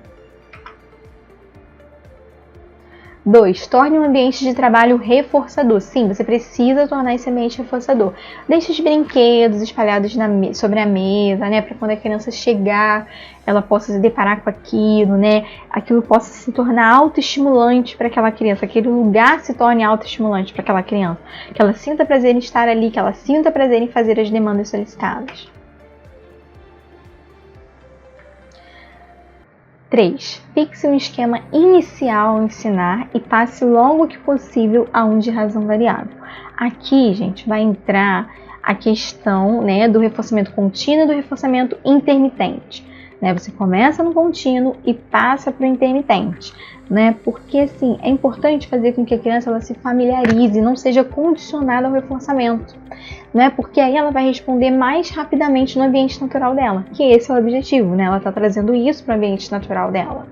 Speaker 2: 2. Torne um ambiente de trabalho reforçador. Sim, você precisa tornar esse ambiente reforçador. Deixe os brinquedos espalhados sobre a mesa, né? Para quando a criança chegar, ela possa se deparar com aquilo, né? Aquilo possa se tornar autoestimulante para aquela criança. Aquele lugar se torne autoestimulante para aquela criança. Que ela sinta prazer em estar ali, que ela sinta prazer em fazer as demandas solicitadas. 3. Fixe um esquema inicial ao ensinar e passe logo que possível a um de razão variável. Aqui, gente, vai entrar a questão, né, do reforçamento contínuo e do reforçamento intermitente. Né? Você começa no contínuo e passa para o intermitente. Né? Porque, assim, é importante fazer com que a criança ela se familiarize, não seja condicionada ao reforçamento. Né? Porque aí ela vai responder mais rapidamente no ambiente natural dela, que esse é o objetivo, né? Ela está trazendo isso para o ambiente natural dela.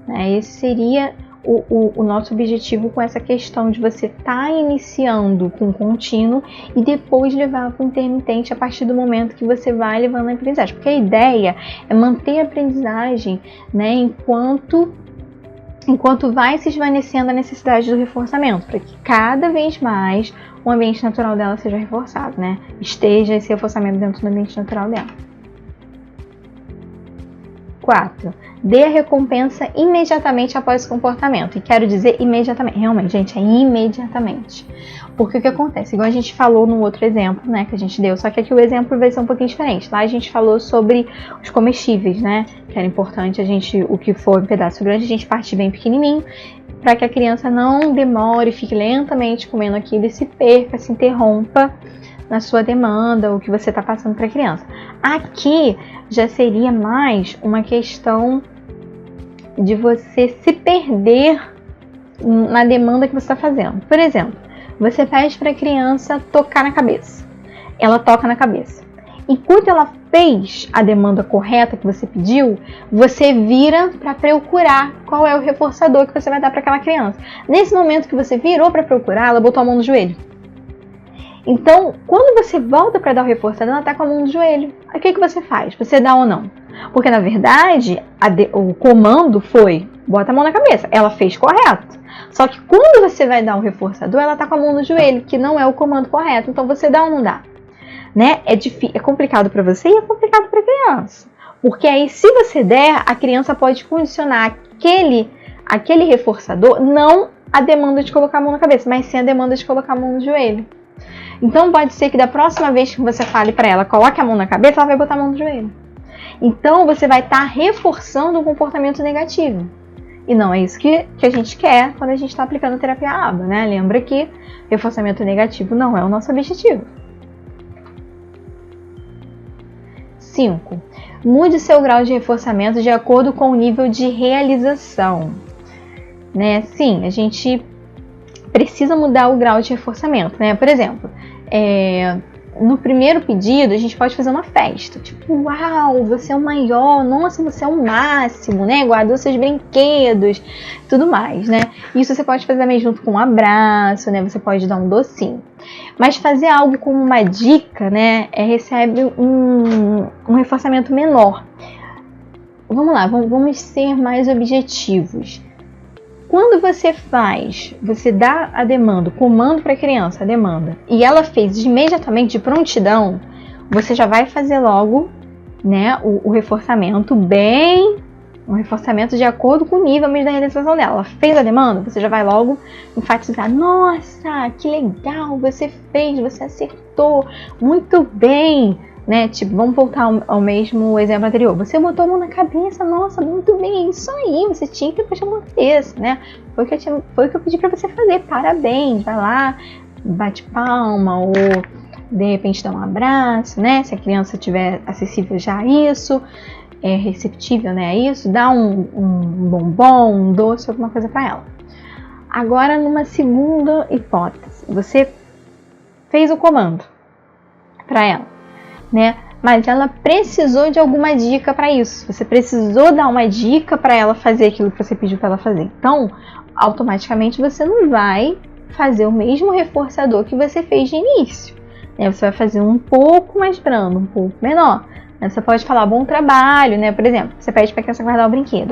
Speaker 2: Né? Esse seria o nosso objetivo com essa questão de você estar iniciando com contínuo e depois levar para o intermitente a partir do momento que você vai levando a aprendizagem. Porque a ideia é manter a aprendizagem, né, enquanto vai se esvanecendo a necessidade do reforçamento, para que cada vez mais o ambiente natural dela seja reforçado, né? Esteja esse reforçamento dentro do ambiente natural dela. 4. Dê a recompensa imediatamente após o comportamento. E quero dizer imediatamente. Realmente, gente, é imediatamente. Porque o que acontece? Igual a gente falou no outro exemplo, né, que a gente deu. Só que aqui o exemplo vai ser um pouquinho diferente. Lá a gente falou sobre os comestíveis, né? Que era importante o que for um pedaço grande, a gente partir bem pequenininho, para que a criança não demore, fique lentamente comendo aquilo e se perca, se interrompa na sua demanda, o que você está passando para a criança. Aqui já seria mais uma questão de você se perder na demanda que você está fazendo. Por exemplo, você pede para a criança tocar na cabeça. Ela toca na cabeça. enquanto ela fez a demanda correta que você pediu, você vira para procurar qual é o reforçador que você vai dar para aquela criança. Nesse momento que você virou para procurar, ela botou a mão no joelho. Então, quando você volta para dar o reforçador, ela está com a mão no joelho. Aí o que você faz? Você dá ou não? Porque, na verdade, o comando foi, bota a mão na cabeça. Ela fez correto. Só que quando você vai dar o reforçador, ela está com a mão no joelho, que não é o comando correto. Então, você dá ou não dá? Né? É complicado para você e é complicado para a criança. Porque aí, se você der, a criança pode condicionar aquele reforçador, não a demanda de colocar a mão na cabeça, mas sim a demanda de colocar a mão no joelho. Então pode ser que da próxima vez que você fale para ela, coloque a mão na cabeça, ela vai botar a mão no joelho. Então você vai estar reforçando um comportamento negativo. E não é isso que a gente quer quando a gente está aplicando a terapia ABA, né? Lembra que reforçamento negativo não é o nosso objetivo. 5. Mude seu grau de reforçamento de acordo com o nível de realização. Né? Sim, a gente precisa mudar o grau de reforçamento, né? Por exemplo, no primeiro pedido a gente pode fazer uma festa, tipo, uau, você é o maior, nossa, você é o máximo, né? Guardou seus brinquedos, tudo mais, né? Isso você pode fazer também junto com um abraço, né? Você pode dar um docinho. Mas fazer algo como uma dica, né? Recebe um reforçamento menor. Vamos lá, vamos ser mais objetivos. Quando você dá a demanda, o comando para a criança, a demanda, e ela fez imediatamente de prontidão, você já vai fazer logo, né, o reforçamento um reforçamento de acordo com o nível mesmo da realização dela. Ela fez a demanda, você já vai logo enfatizar, nossa, que legal, você fez, você acertou, muito bem. Né? Tipo, vamos voltar ao mesmo exemplo anterior. Você botou a mão na cabeça, nossa, muito bem, isso aí, você tinha que baixar a cabeça, né? Foi o que eu pedi pra você fazer, parabéns, vai lá, bate palma ou de repente dá um abraço, né? Se a criança tiver acessível já a isso, receptível, né, a isso, dá um bombom, um doce, alguma coisa pra ela. Agora, numa segunda hipótese, você fez o comando pra ela, né? Mas ela precisou de alguma dica para isso. Você precisou dar uma dica para ela fazer aquilo que você pediu para ela fazer. Então, automaticamente você não vai fazer o mesmo reforçador que você fez de início, né? Você vai fazer um pouco mais brando, um pouco menor. Você pode falar bom trabalho, né? Por exemplo, você pede para a criança guardar o brinquedo.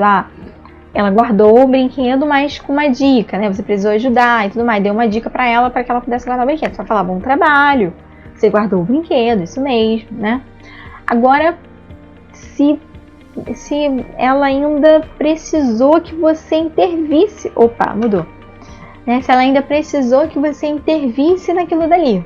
Speaker 2: Ela guardou o brinquedo, mas com uma dica, né? Você precisou ajudar e tudo mais. Deu uma dica para ela que ela pudesse guardar o brinquedo. Você vai falar bom trabalho. Você guardou o brinquedo, isso mesmo, né? Agora, se ela ainda precisou que você intervisse... Opa, mudou. Né? Se ela ainda precisou que você intervisse naquilo dali.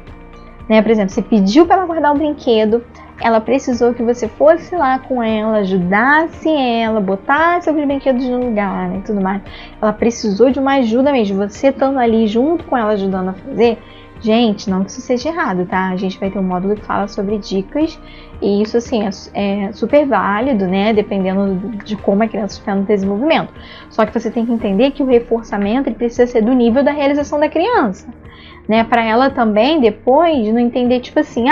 Speaker 2: Né? Por exemplo, você pediu para ela guardar o brinquedo, ela precisou que você fosse lá com ela, ajudasse ela, botasse os brinquedos no lugar, né? E tudo mais. Ela precisou de uma ajuda mesmo. Você estando ali junto com ela, ajudando a fazer... Gente, não que isso seja errado, tá? A gente vai ter um módulo que fala sobre dicas e isso, assim, é super válido, né? Dependendo de como a criança estiver no desenvolvimento. Só que você tem que entender que o reforçamento ele precisa ser do nível da realização da criança, né? Para ela também, depois, não entender, tipo assim,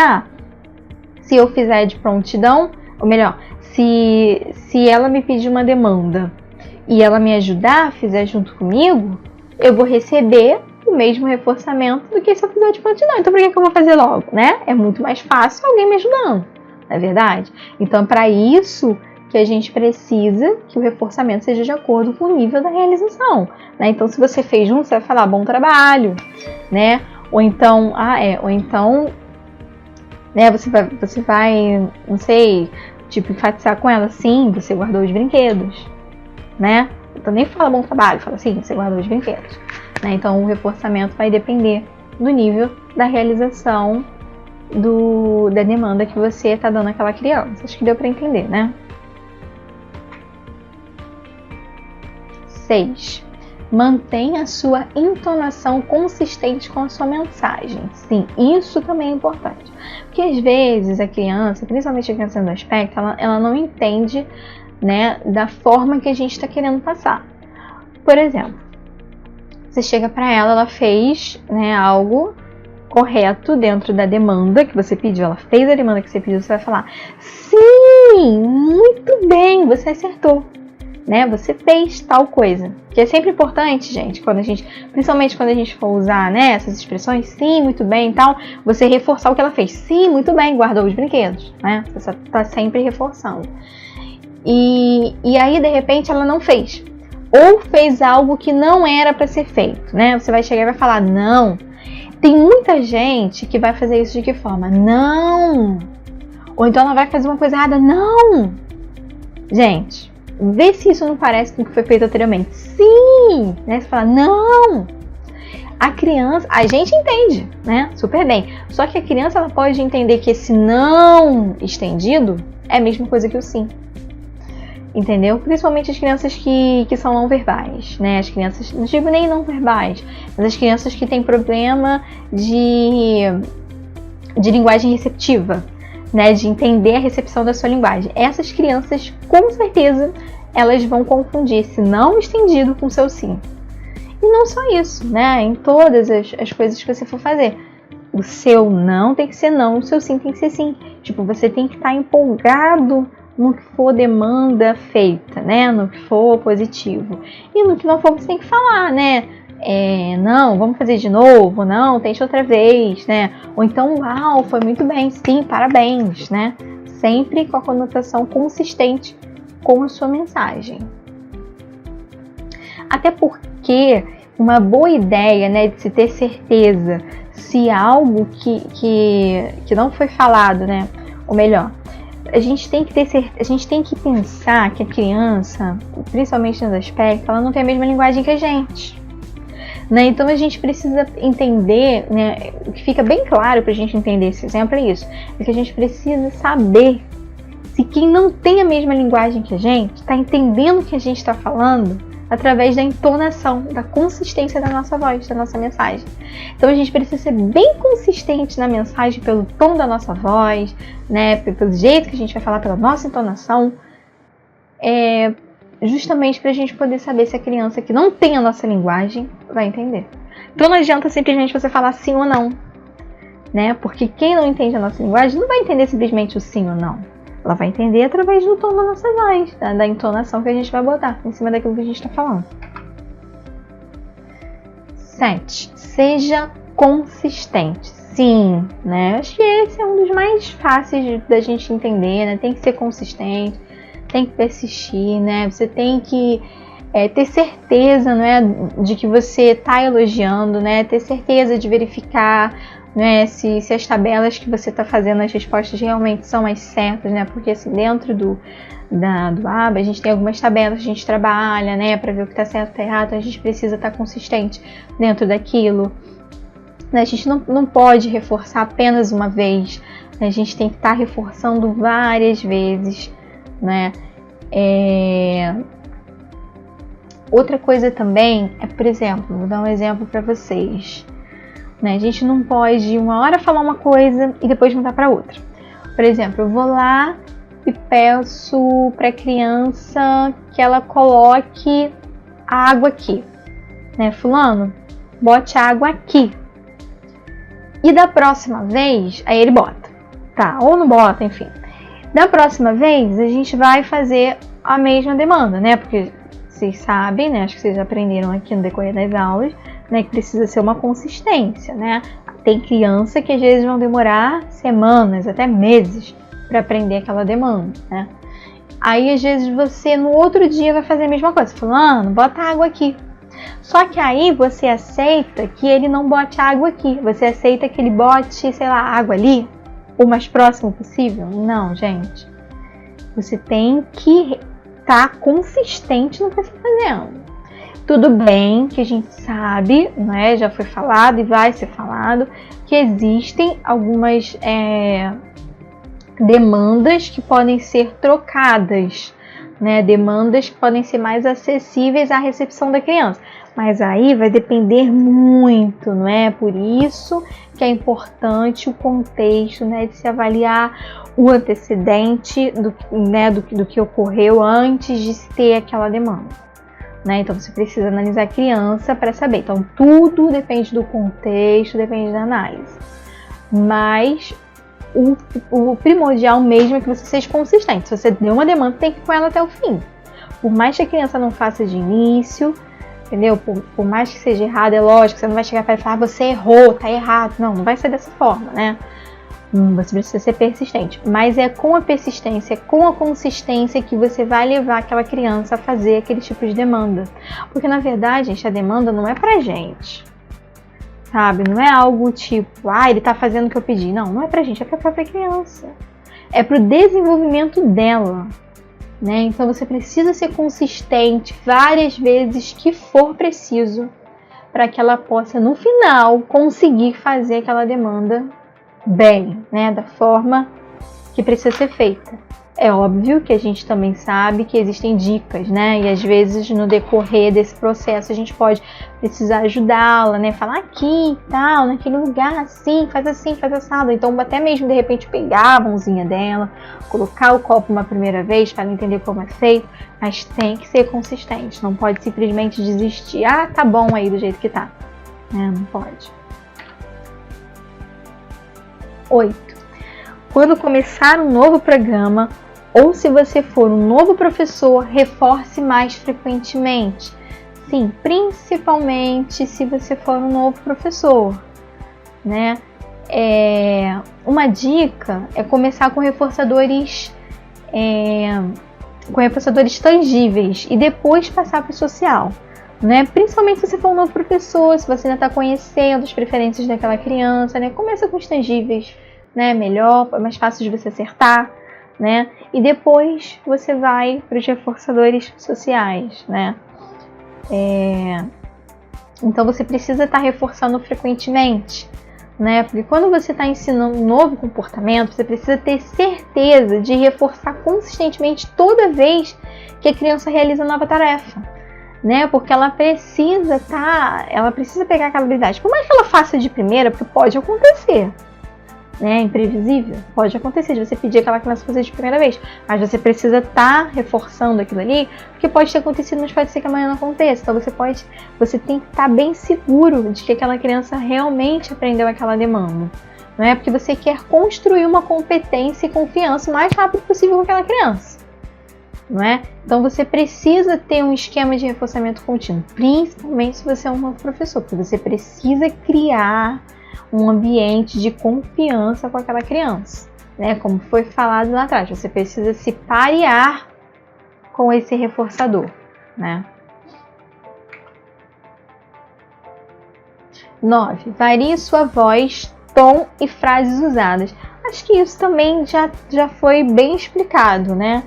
Speaker 2: se eu fizer de prontidão, ou melhor, se ela me pedir uma demanda e ela me ajudar, fizer junto comigo, eu vou receber o mesmo reforçamento do que se eu fizer de prontidão. Então, por que eu vou fazer logo, né? É muito mais fácil alguém me ajudando, não é verdade? Então, para isso que a gente precisa que o reforçamento seja de acordo com o nível da realização, né? Então, se você fez junto, você vai falar bom trabalho, né? Ou então, né? Você vai, não sei, tipo, enfatizar com ela, sim, você guardou os brinquedos, né? Então, nem fala bom trabalho, fala assim, você guardou os brinquedos. Né? Então, o reforçamento vai depender do nível da realização da demanda que você está dando àquela criança. Acho que deu para entender, né? 6. Mantenha a sua entonação consistente com a sua mensagem. Sim, isso também é importante. Porque às vezes a criança, principalmente a criança do aspecto, ela não entende, né, da forma que a gente está querendo passar. Por exemplo, você chega para ela fez, né, algo correto dentro da demanda que você pediu. Ela fez a demanda que você pediu, você vai falar: sim, muito bem, você acertou, né? Você fez tal coisa. Que é sempre importante, gente, principalmente quando a gente for usar, né, essas expressões, sim, muito bem e tal, você reforçar o que ela fez. Sim, muito bem, guardou os brinquedos, né? Você está sempre reforçando. E aí, de repente, ela não fez. Ou fez algo que não era para ser feito, né? Você vai chegar e vai falar: não. Tem muita gente que vai fazer isso de que forma? Não! Ou então ela vai fazer uma coisa errada? Não! Gente, vê se isso não parece com o que foi feito anteriormente. Sim! Né? Você fala: não! A criança, a gente entende, né? Super bem. Só que a criança, ela pode entender que esse não estendido é a mesma coisa que o sim. Entendeu? Principalmente as crianças que são não verbais, né? As crianças, não digo nem não verbais, mas as crianças que têm problema de linguagem receptiva, né? De entender a recepção da sua linguagem. Essas crianças, com certeza, elas vão confundir esse não estendido com o seu sim. E não só isso, né? Em todas as coisas que você for fazer. O seu não tem que ser não, o seu sim tem que ser sim. Tipo, você tem que estar empolgado no que for demanda feita, né? No que for positivo. E no que não for, você tem que falar, né? Não, vamos fazer de novo, não, tente outra vez, né? Ou então, uau, foi muito bem, sim, parabéns, né? Sempre com a conotação consistente com a sua mensagem. Até porque uma boa ideia, né, de se ter certeza se algo que não foi falado, né? Ou melhor, a gente tem que pensar que a criança, principalmente nos aspectos, ela não tem a mesma linguagem que a gente, né? Então a gente precisa entender, né? O que fica bem claro para a gente entender esse exemplo é isso, é que a gente precisa saber se quem não tem a mesma linguagem que a gente está entendendo o que a gente está falando através da entonação, da consistência da nossa voz, da nossa mensagem. Então a gente precisa ser bem consistente na mensagem pelo tom da nossa voz, né, pelo jeito que a gente vai falar, pela nossa entonação, justamente para a gente poder saber se a criança que não tem a nossa linguagem vai entender. Então não adianta simplesmente você falar sim ou não, né, porque quem não entende a nossa linguagem não vai entender simplesmente o sim ou não. Ela vai entender através do tom da nossa voz, da entonação que a gente vai botar em cima daquilo que a gente está falando. 7. Seja consistente. Sim, né? Acho que esse é um dos mais fáceis da gente entender, né? Tem que ser consistente, tem que persistir, né? Você tem que ter certeza, né, de que você está elogiando, né? Ter certeza de verificar, né, se as tabelas que você está fazendo as respostas realmente são as certas, né? Porque assim, dentro do ABA a gente tem algumas tabelas que a gente trabalha, né, para ver o que está certo e está errado. Então a gente precisa estar consistente dentro daquilo. A gente não pode reforçar apenas uma vez, né? A gente tem que estar reforçando várias vezes, né? Outra coisa também é, por exemplo, vou dar um exemplo para vocês. Né? A gente não pode uma hora falar uma coisa e depois mudar para outra. Por exemplo, eu vou lá e peço para a criança que ela coloque a água aqui, né? Fulano, bote a água aqui. E da próxima vez, aí ele bota, tá? Ou não bota, enfim. Da próxima vez, a gente vai fazer a mesma demanda, né? Porque vocês sabem, né? Acho que vocês aprenderam aqui no decorrer das aulas, né, que precisa ser uma consistência, né? Tem criança que às vezes vão demorar semanas, até meses, para aprender aquela demanda, né? Aí às vezes você no outro dia vai fazer a mesma coisa, fulano, bota água aqui. Só que aí você aceita que ele não bote água aqui, você aceita que ele bote, sei lá, água ali, o mais próximo possível? Não, gente. Você tem que estar consistente no que você está fazendo. Tudo bem que a gente sabe, né, já foi falado e vai ser falado, que existem algumas demandas que podem ser trocadas, né, demandas que podem ser mais acessíveis à recepção da criança. Mas aí vai depender muito, não é? Por isso que é importante o contexto, né, de se avaliar o antecedente do que ocorreu antes de se ter aquela demanda. né? Então você precisa analisar a criança para saber. Então tudo depende do contexto, depende da análise. Mas o primordial mesmo é que você seja consistente. Se você deu uma demanda, tem que ir com ela até o fim. Por mais que a criança não faça de início, entendeu? Por mais que seja errado, é lógico, você não vai chegar para ela e falar, você errou, tá errado. Não vai ser dessa forma, né? Você precisa ser persistente. Mas é com a persistência, é com a consistência que você vai levar aquela criança a fazer aquele tipo de demanda. Porque, na verdade, gente, a demanda não é pra gente. Sabe? Não é algo tipo, ele tá fazendo o que eu pedi. Não é pra gente, é pra própria criança. É pro desenvolvimento dela. Né? Então você precisa ser consistente várias vezes que for preciso para que ela possa, no final, conseguir fazer aquela demanda bem, né? Da forma que precisa ser feita. É óbvio que a gente também sabe que existem dicas, né? E às vezes no decorrer desse processo a gente pode precisar ajudá-la, né? Falar aqui, tal, naquele lugar, assim, faz assado. Então até mesmo de repente pegar a mãozinha dela, colocar o copo uma primeira vez para ela entender como é feito, mas tem que ser consistente, não pode simplesmente desistir. Tá bom aí do jeito que tá. Não pode. 8. Quando começar um novo programa, ou se você for um novo professor, reforce mais frequentemente. Sim, principalmente se você for um novo professor, né? Uma dica é começar com reforçadores tangíveis e depois passar para o social, né? Principalmente se você for um novo professor, se você ainda está conhecendo as preferências daquela criança, né? Começa com os tangíveis, né? Melhor, é mais fácil de você acertar, né? E depois você vai para os reforçadores sociais, né? Então você precisa estar reforçando frequentemente, né? Porque quando você está ensinando um novo comportamento, você precisa ter certeza de reforçar consistentemente toda vez que a criança realiza nova tarefa, né? Porque ela precisa pegar aquela habilidade. Por mais que ela faça de primeira, porque pode acontecer, né? Imprevisível, pode acontecer de você pedir aquela criança fazer de primeira vez, mas você precisa estar reforçando aquilo ali, porque pode ter acontecido, mas pode ser que amanhã não aconteça. Então você tem que estar bem seguro de que aquela criança realmente aprendeu aquela demanda, não é? Porque você quer construir uma competência e confiança o mais rápido possível com aquela criança, não é? Então você precisa ter um esquema de reforçamento contínuo, principalmente se você é um novo professor, porque você precisa criar um ambiente de confiança com aquela criança, né? Como foi falado lá atrás, você precisa se parear com esse reforçador, né? 9. Varie sua voz, tom e frases usadas. Acho que isso também já foi bem explicado, né?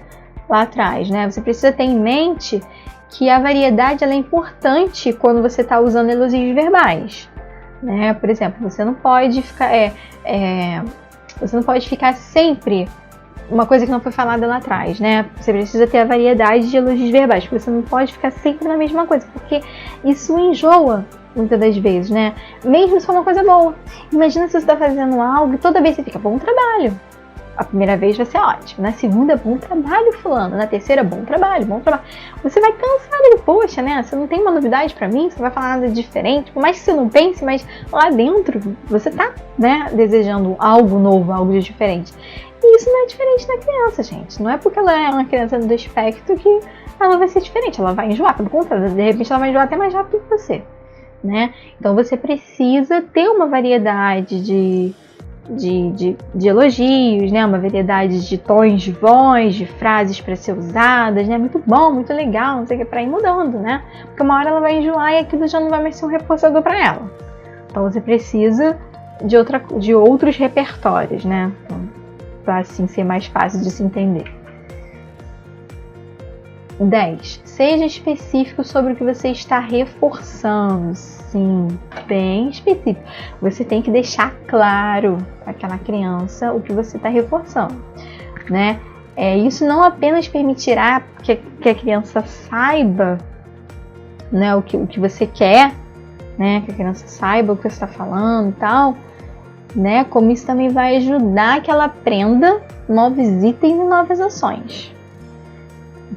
Speaker 2: Lá atrás, né? Você precisa ter em mente que a variedade ela é importante quando você está usando elogios verbais, né? Por exemplo, você não pode ficar sempre uma coisa que não foi falada lá atrás, né? Você precisa ter a variedade de elogios verbais, porque você não pode ficar sempre na mesma coisa, porque isso enjoa muitas das vezes, né? Mesmo se for uma coisa boa. Imagina se você está fazendo algo e toda vez você fica, bom trabalho. A primeira vez vai ser ótimo, na segunda, bom trabalho, fulano, na terceira, bom trabalho. Você vai cansar dele, poxa, né? Você não tem uma novidade pra mim, você não vai falar nada diferente, por mais que você não pense, mas lá dentro você tá, né, desejando algo novo, algo de diferente. E isso não é diferente da criança, gente. Não é porque ela é uma criança do espectro que ela vai ser diferente, ela vai enjoar, pelo contrário, de repente ela vai enjoar até mais rápido que você, né? Então você precisa ter uma variedade de elogios, né? Uma variedade de tons de voz, de frases para ser usadas, né? Muito bom, muito legal, não sei o que, para ir mudando, né? Porque uma hora ela vai enjoar e aquilo já não vai mais ser um reforçador para ela. Então você precisa de outros repertórios, né? Para assim ser mais fácil de se entender. 10. Seja específico sobre o que você está reforçando. Sim, bem específico. Você tem que deixar claro para aquela criança o que você está reforçando, né? Isso não apenas permitirá que a criança saiba, né, o que você quer, né? Que a criança saiba o que você está falando e tal, né? Como isso também vai ajudar que ela aprenda novos itens e novas ações.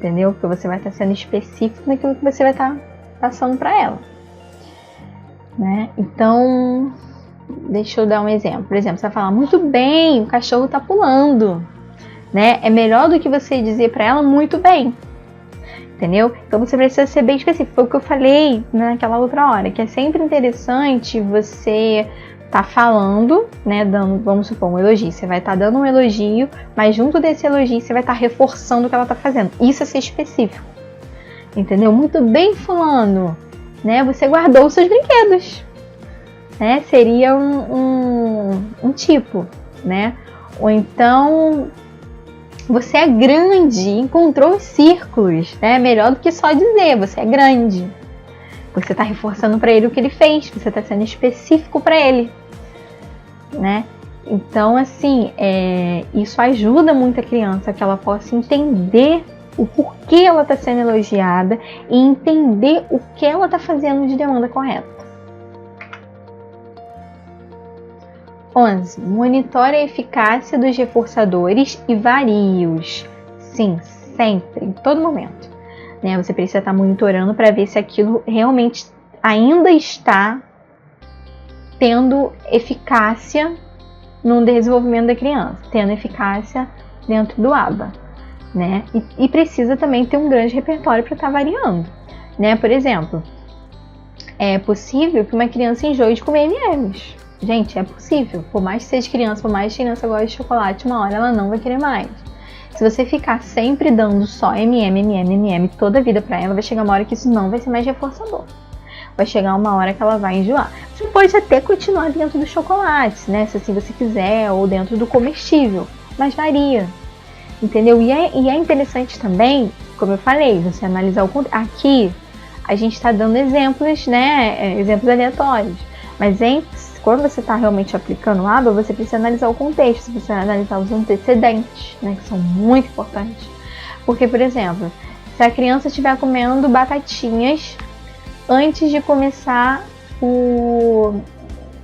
Speaker 2: entendeu? Porque você vai estar sendo específico naquilo que você vai estar passando para ela, né? Então, deixa eu dar um exemplo. Por exemplo, você vai falar, muito bem, o cachorro tá pulando, né? É melhor do que você dizer para ela, muito bem, entendeu? Então você precisa ser bem específico. Foi o que eu falei naquela outra hora, que é sempre interessante você tá falando, né, dando, vamos supor, um elogio. Você vai estar dando um elogio, mas junto desse elogio você vai estar reforçando o que ela tá fazendo. Isso é ser específico, entendeu? Muito bem, fulano, né? Você guardou os seus brinquedos, né? Seria um tipo, né? Ou então, você é grande, encontrou os círculos, né? Melhor do que só dizer, você é grande. Você está reforçando para ele o que ele fez, você está sendo específico para ele, né? Então, assim, isso ajuda muito a criança, que ela possa entender o porquê ela está sendo elogiada e entender o que ela está fazendo de demanda correta. 11. Monitore a eficácia dos reforçadores e varie-os. Sim, sempre, em todo momento, né? Você precisa estar monitorando para ver se aquilo realmente ainda está tendo eficácia no desenvolvimento da criança, tendo eficácia dentro do ABA, né? E precisa também ter um grande repertório para estar variando, né? Por exemplo, é possível que uma criança enjoe de comer M&M's. Gente, é possível. Por mais que seja criança, por mais que a criança goste de chocolate, uma hora ela não vai querer mais. Se você ficar sempre dando só M&M toda a vida para ela, vai chegar uma hora que isso não vai ser mais reforçador. Vai chegar uma hora que ela vai enjoar. Você pode até continuar dentro do chocolate, né? Se assim você quiser, ou dentro do comestível, mas varia, entendeu? E é interessante também, como eu falei, você analisar o conteúdo. Aqui a gente está dando exemplos, né? Exemplos aleatórios. Mas quando você está realmente aplicando o ABA, você precisa analisar o contexto, você precisa analisar os antecedentes, né? Que são muito importantes. Porque, por exemplo, se a criança estiver comendo batatinhas antes de começar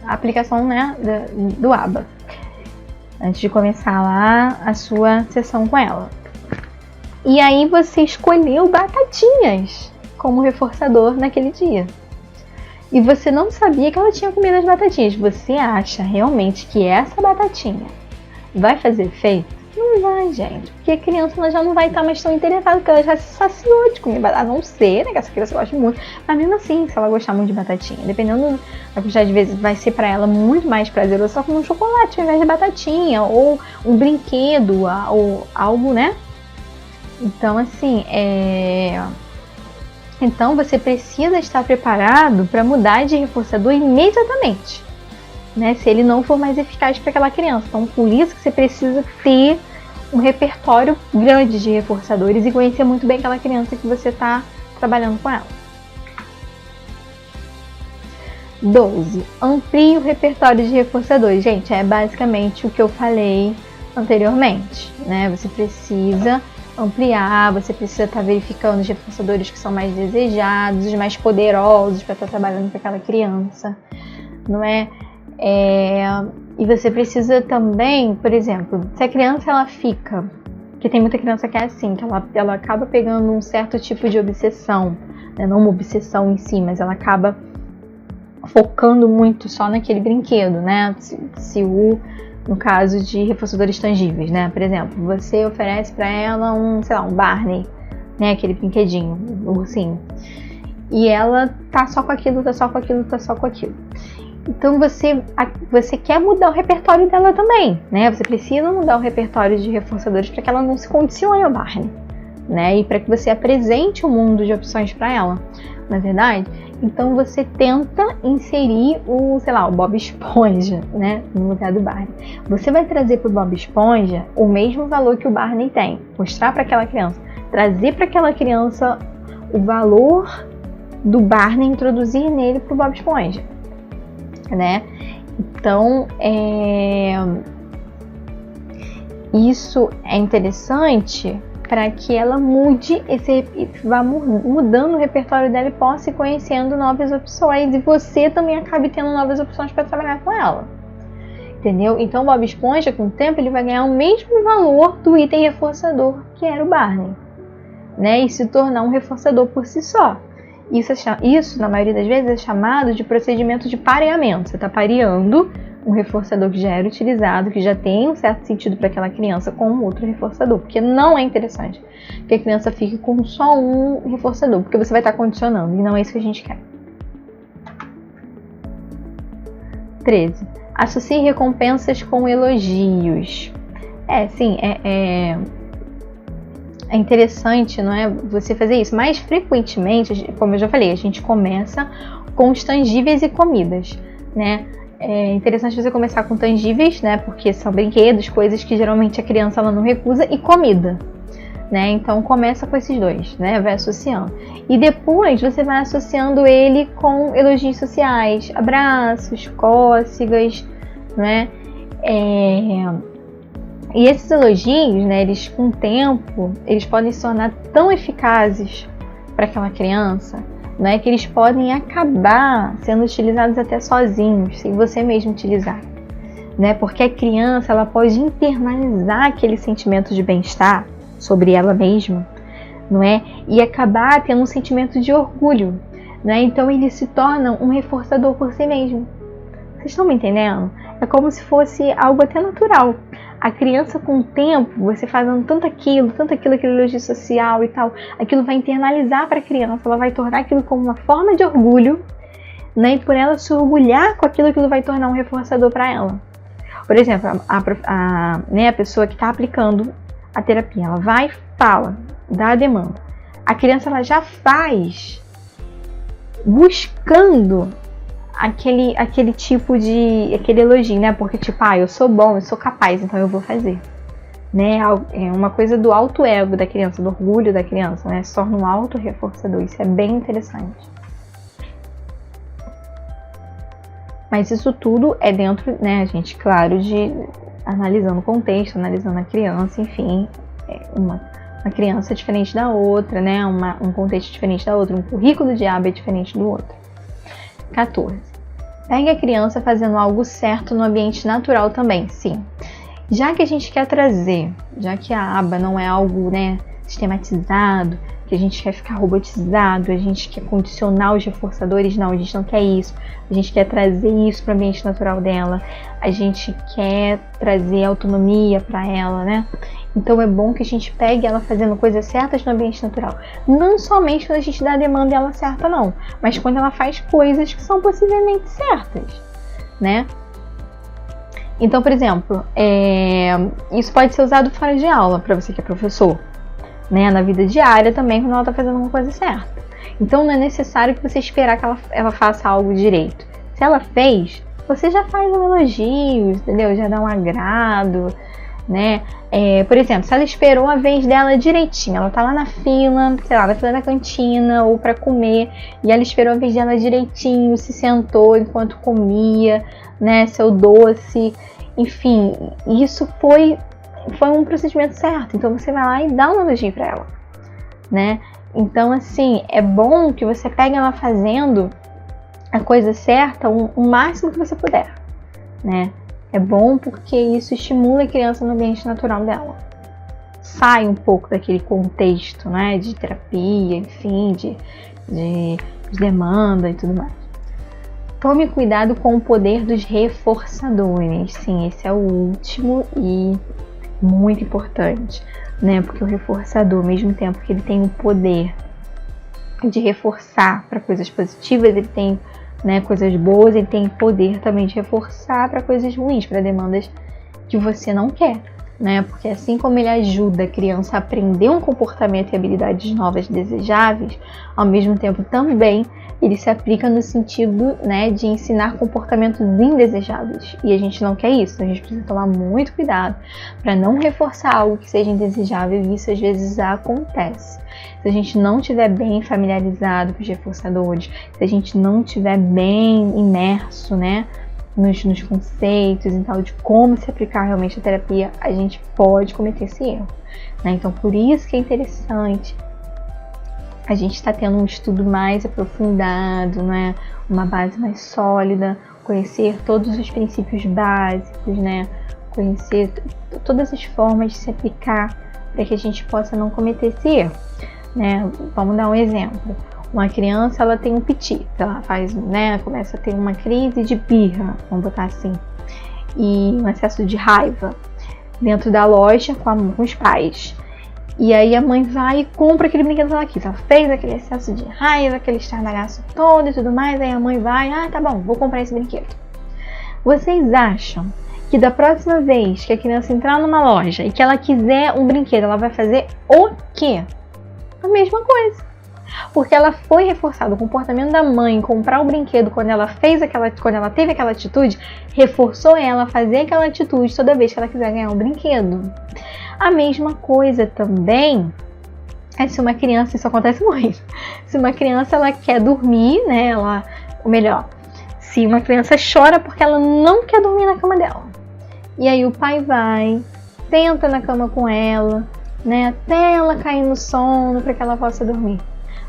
Speaker 2: a aplicação, né, do ABA, antes de começar lá a sua sessão com ela. E aí você escolheu batatinhas como reforçador naquele dia. E você não sabia que ela tinha comido as batatinhas. Você acha realmente que essa batatinha vai fazer efeito? Não vai, gente. Porque a criança ela já não vai estar mais tão interessada, porque ela já se saciou de comer batata. A não ser, né, que essa criança gosta muito. Mas mesmo assim, se ela gostar muito de batatinha, dependendo da quantidade de vezes, vai ser pra ela muito mais prazeroso só comer um chocolate ao invés de batatinha. Ou um brinquedo, ou algo, né? Então, assim, Então, você precisa estar preparado para mudar de reforçador imediatamente, né? Se ele não for mais eficaz para aquela criança. Então, por isso que você precisa ter um repertório grande de reforçadores e conhecer muito bem aquela criança que você está trabalhando com ela. 12. Amplie o repertório de reforçadores. Gente, é basicamente o que eu falei anteriormente, né? Você precisa ampliar, você precisa estar verificando os reforçadores que são mais desejados, os mais poderosos para estar trabalhando com aquela criança, não é? E você precisa também, por exemplo, se a criança ela fica, que tem muita criança que é assim, que ela acaba pegando um certo tipo de obsessão, né? Não uma obsessão em si, mas ela acaba focando muito só naquele brinquedo, né? No caso de reforçadores tangíveis, né? Por exemplo, você oferece para ela um Barney, né? Aquele brinquedinho, um ursinho. E ela tá só com aquilo, tá só com aquilo, tá só com aquilo. Então você quer mudar o repertório dela também, né? Você precisa mudar o repertório de reforçadores para que ela não se condicione ao Barney, né? E para que você apresente um mundo de opções para ela, na verdade. Então você tenta inserir o Bob Esponja, né, no lugar do Barney. Você vai trazer para o Bob Esponja o mesmo valor que o Barney tem, mostrar para aquela criança, trazer para aquela criança o valor do Barney, introduzir nele para o Bob Esponja, né? Então isso é interessante para que ela vá mudando o repertório dela e possa ir conhecendo novas opções e você também acabe tendo novas opções para trabalhar com ela, entendeu? Então o Bob Esponja, com o tempo, ele vai ganhar o mesmo valor do item reforçador que era o Barney, né, e se tornar um reforçador por si só. Isso, na maioria das vezes, é chamado de procedimento de pareamento. Você está pareando um reforçador que já era utilizado, que já tem um certo sentido para aquela criança, com um outro reforçador, porque não é interessante que a criança fique com só um reforçador, porque você vai estar condicionando, e não é isso que a gente quer. 13. Associe recompensas com elogios. É interessante, não é, você fazer isso, mas frequentemente, como eu já falei, a gente começa com os tangíveis e comidas, né? É interessante você começar com tangíveis, né? Porque são brinquedos, coisas que geralmente a criança ela não recusa, e comida, né? Então começa com esses dois, né? Vai associando. E depois você vai associando ele com elogios sociais, abraços, cócegas, né? E esses elogios, né, eles com o tempo, eles podem se tornar tão eficazes para aquela criança, né, que eles podem acabar sendo utilizados até sozinhos, sem você mesmo utilizar, né? Porque a criança ela pode internalizar aquele sentimento de bem-estar sobre ela mesma, não é? E acabar tendo um sentimento de orgulho, né? Então ele se torna um reforçador por si mesmo. Vocês estão me entendendo? É como se fosse algo até natural. A criança, com o tempo, você fazendo tanto aquilo, aquele elogio social e tal, aquilo vai internalizar para a criança, ela vai tornar aquilo como uma forma de orgulho, né? E por ela se orgulhar com aquilo vai tornar um reforçador para ela. Por exemplo, a pessoa que está aplicando a terapia, ela vai e fala, dá a demanda. A criança ela já faz buscando aquele tipo de aquele elogio, né? Porque tipo, eu sou bom, eu sou capaz, então eu vou fazer, né? É uma coisa do alto ego da criança, do orgulho da criança, né? Se torna um auto reforçador. Isso é bem interessante. Mas isso tudo é dentro, né, gente, claro, de analisando o contexto, analisando a criança, enfim, uma criança é diferente da outra, né? Um contexto diferente da outra, um currículo de aba é diferente do outro. 14. Pegue a criança fazendo algo certo no ambiente natural também, sim. Já que a gente quer trazer, já que a aba não é algo, né, sistematizado, que a gente quer ficar robotizado, a gente quer condicionar os reforçadores, não, a gente não quer isso. A gente quer trazer isso para o ambiente natural dela, a gente quer trazer autonomia para ela, né? Então é bom que a gente pegue ela fazendo coisas certas no ambiente natural. Não somente quando a gente dá a demanda dela certa, não, mas quando ela faz coisas que são possivelmente certas, né? Então, por exemplo, isso pode ser usado fora de aula, para você que é professor, né? Na vida diária também, quando ela está fazendo uma coisa certa. Então não é necessário que você esperar que ela faça algo direito. Se ela fez, você já faz um elogio, entendeu? Já dá um agrado, né? Por exemplo, se ela esperou a vez dela direitinho, ela tá lá na fila, sei lá, na fila da cantina ou para comer, e ela esperou a vez dela direitinho, se sentou enquanto comia, né, seu doce, enfim, isso foi um procedimento certo. Então você vai lá e dá um elogio para ela, né? Então, assim, é bom que você pegue ela fazendo a coisa certa o máximo que você puder, né? É bom porque isso estimula a criança no ambiente natural dela. Sai um pouco daquele contexto, né, de terapia, enfim, de demanda e tudo mais. Tome cuidado com o poder dos reforçadores. Sim, esse é o último e muito importante, né? Porque o reforçador, ao mesmo tempo que ele tem o poder de reforçar para coisas positivas, ele tem, né, coisas boas, ele tem poder também de reforçar para coisas ruins, para demandas que você não quer, né? Porque assim como ele ajuda a criança a aprender um comportamento e habilidades novas desejáveis, ao mesmo tempo também ele se aplica no sentido, né, de ensinar comportamentos indesejáveis. E a gente não quer isso, a gente precisa tomar muito cuidado para não reforçar algo que seja indesejável, e isso às vezes acontece. Se a gente não estiver bem familiarizado com os reforçadores, se a gente não estiver bem imerso, né, nos conceitos e tal, de como se aplicar realmente a terapia, a gente pode cometer esse erro, né? Então, por isso que é interessante a gente está tendo um estudo mais aprofundado, né? Uma base mais sólida, conhecer todos os princípios básicos, né? Conhecer todas as formas de se aplicar para que a gente possa não cometer esse erro. né? Vamos dar um exemplo. Uma criança, ela tem um piti, ela faz, né, começa a ter uma crise de birra, vamos botar assim, e um excesso de raiva dentro da loja com os pais. E aí a mãe vai e compra aquele brinquedo que ela quis. Ela fez aquele excesso de raiva, aquele estardalhaço todo e tudo mais. Aí a mãe vai, tá bom, vou comprar esse brinquedo. Vocês acham que da próxima vez que a criança entrar numa loja e que ela quiser um brinquedo, ela vai fazer o quê? A mesma coisa. Porque ela foi reforçada, o comportamento da mãe em comprar o brinquedo quando ela teve aquela atitude, reforçou ela a fazer aquela atitude toda vez que ela quiser ganhar um brinquedo. A mesma coisa também é se uma criança, isso acontece muito, se uma criança ela quer dormir, né, ou melhor, se uma criança chora porque ela não quer dormir na cama dela. E aí o pai vai, senta na cama com ela, né, até ela cair no sono para que ela possa dormir.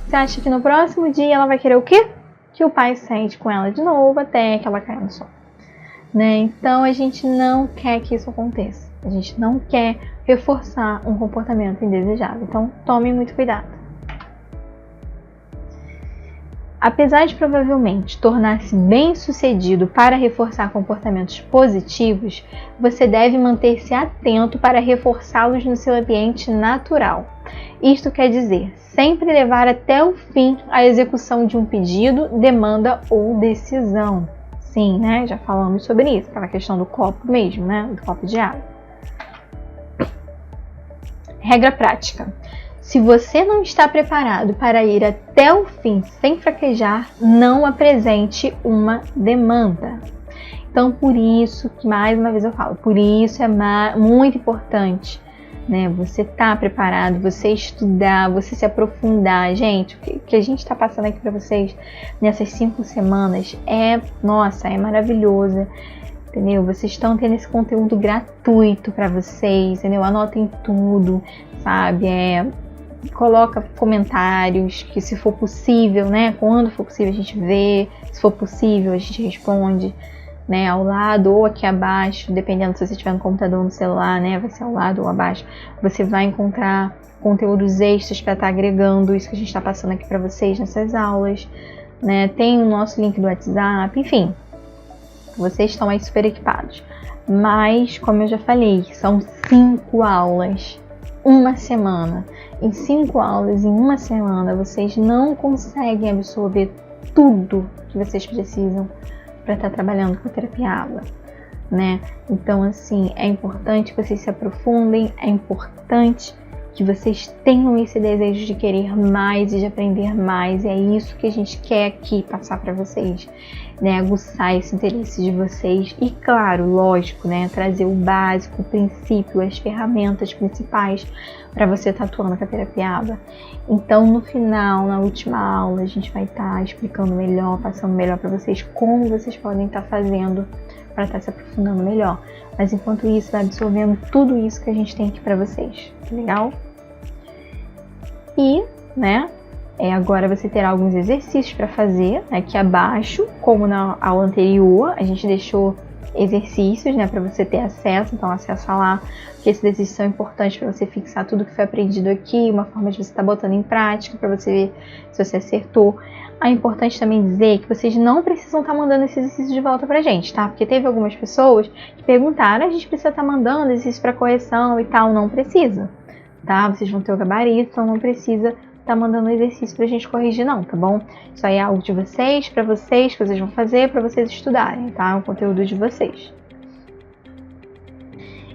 Speaker 2: Você acha que no próximo dia ela vai querer o quê? Que o pai sente com ela de novo até que ela caia no sono, né? Então a gente não quer que isso aconteça. A gente não quer reforçar um comportamento indesejado. Então tome muito cuidado. Apesar de provavelmente tornar-se bem-sucedido para reforçar comportamentos positivos, você deve manter-se atento para reforçá-los no seu ambiente natural. Isto quer dizer, sempre levar até o fim a execução de um pedido, demanda ou decisão. Sim, né? Já falamos sobre isso, aquela questão do copo mesmo, né? Do copo de água. Regra prática. Se você não está preparado para ir até o fim sem fraquejar, não apresente uma demanda. Então, por isso que, mais uma vez eu falo, por isso é muito importante, né, você estar preparado, você estudar, você se aprofundar. Gente, o que a gente está passando aqui para vocês nessas 5 semanas é maravilhoso. Entendeu? Vocês estão tendo esse conteúdo gratuito para vocês, entendeu? Anotem tudo, sabe? Coloca comentários, que se for possível, né? Quando for possível a gente vê, se for possível a gente responde, né? Ao lado ou aqui abaixo, dependendo se você estiver no computador ou no celular, né? Vai ser ao lado ou abaixo. Você vai encontrar conteúdos extras para estar agregando isso que a gente está passando aqui para vocês nessas aulas, né? Tem o nosso link do WhatsApp, enfim. Vocês estão aí super equipados. Mas, como eu já falei, são 5 aulas, uma semana. Em 5 aulas, em uma semana, vocês não conseguem absorver tudo que vocês precisam para estar trabalhando com a terapia ABA, né? Então, assim, é importante que vocês se aprofundem, é importante que vocês tenham esse desejo de querer mais e de aprender mais. É isso que a gente quer aqui passar para vocês, né? Aguçar esse interesse de vocês e, claro, lógico, né? Trazer o básico, o princípio, as ferramentas principais para você estar atuando com a terapia ABA. Então, no final, na última aula, a gente vai estar explicando melhor, passando melhor para vocês como vocês podem estar fazendo para estar se aprofundando melhor. Mas enquanto isso, vai absorvendo tudo isso que a gente tem aqui para vocês. Legal? E, né, agora você terá alguns exercícios para fazer aqui abaixo, como na aula anterior, a gente deixou exercícios, né, para você ter acesso, então acessa lá, porque esses exercícios são importantes para você fixar tudo que foi aprendido aqui, uma forma de você estar botando em prática, para você ver se você acertou. É importante também dizer que vocês não precisam estar mandando esse exercício de volta pra gente, tá? Porque teve algumas pessoas que perguntaram, a gente precisa estar mandando exercício para correção e tal, não precisa. Tá? Vocês vão ter o gabarito, então não precisa estar mandando exercício pra gente corrigir não, tá bom? Isso aí é algo de vocês, pra vocês, que vocês vão fazer pra vocês estudarem, tá? O conteúdo de vocês.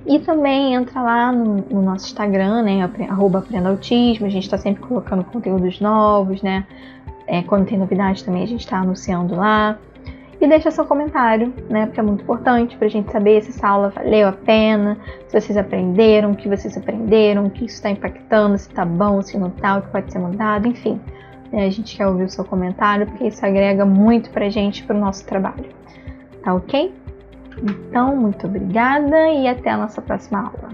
Speaker 2: E também entra lá no nosso Instagram, né? @AprendaAutismo, a gente tá sempre colocando conteúdos novos, né? Quando tem novidade também a gente tá anunciando lá. E deixa seu comentário, né? Porque é muito importante pra gente saber se essa aula valeu a pena, se vocês aprenderam, o que vocês aprenderam, o que isso está impactando, se tá bom, se não tá, o que pode ser mudado, enfim. A gente quer ouvir o seu comentário, porque isso agrega muito pra gente, pro nosso trabalho. Tá ok? Então, muito obrigada e até a nossa próxima aula.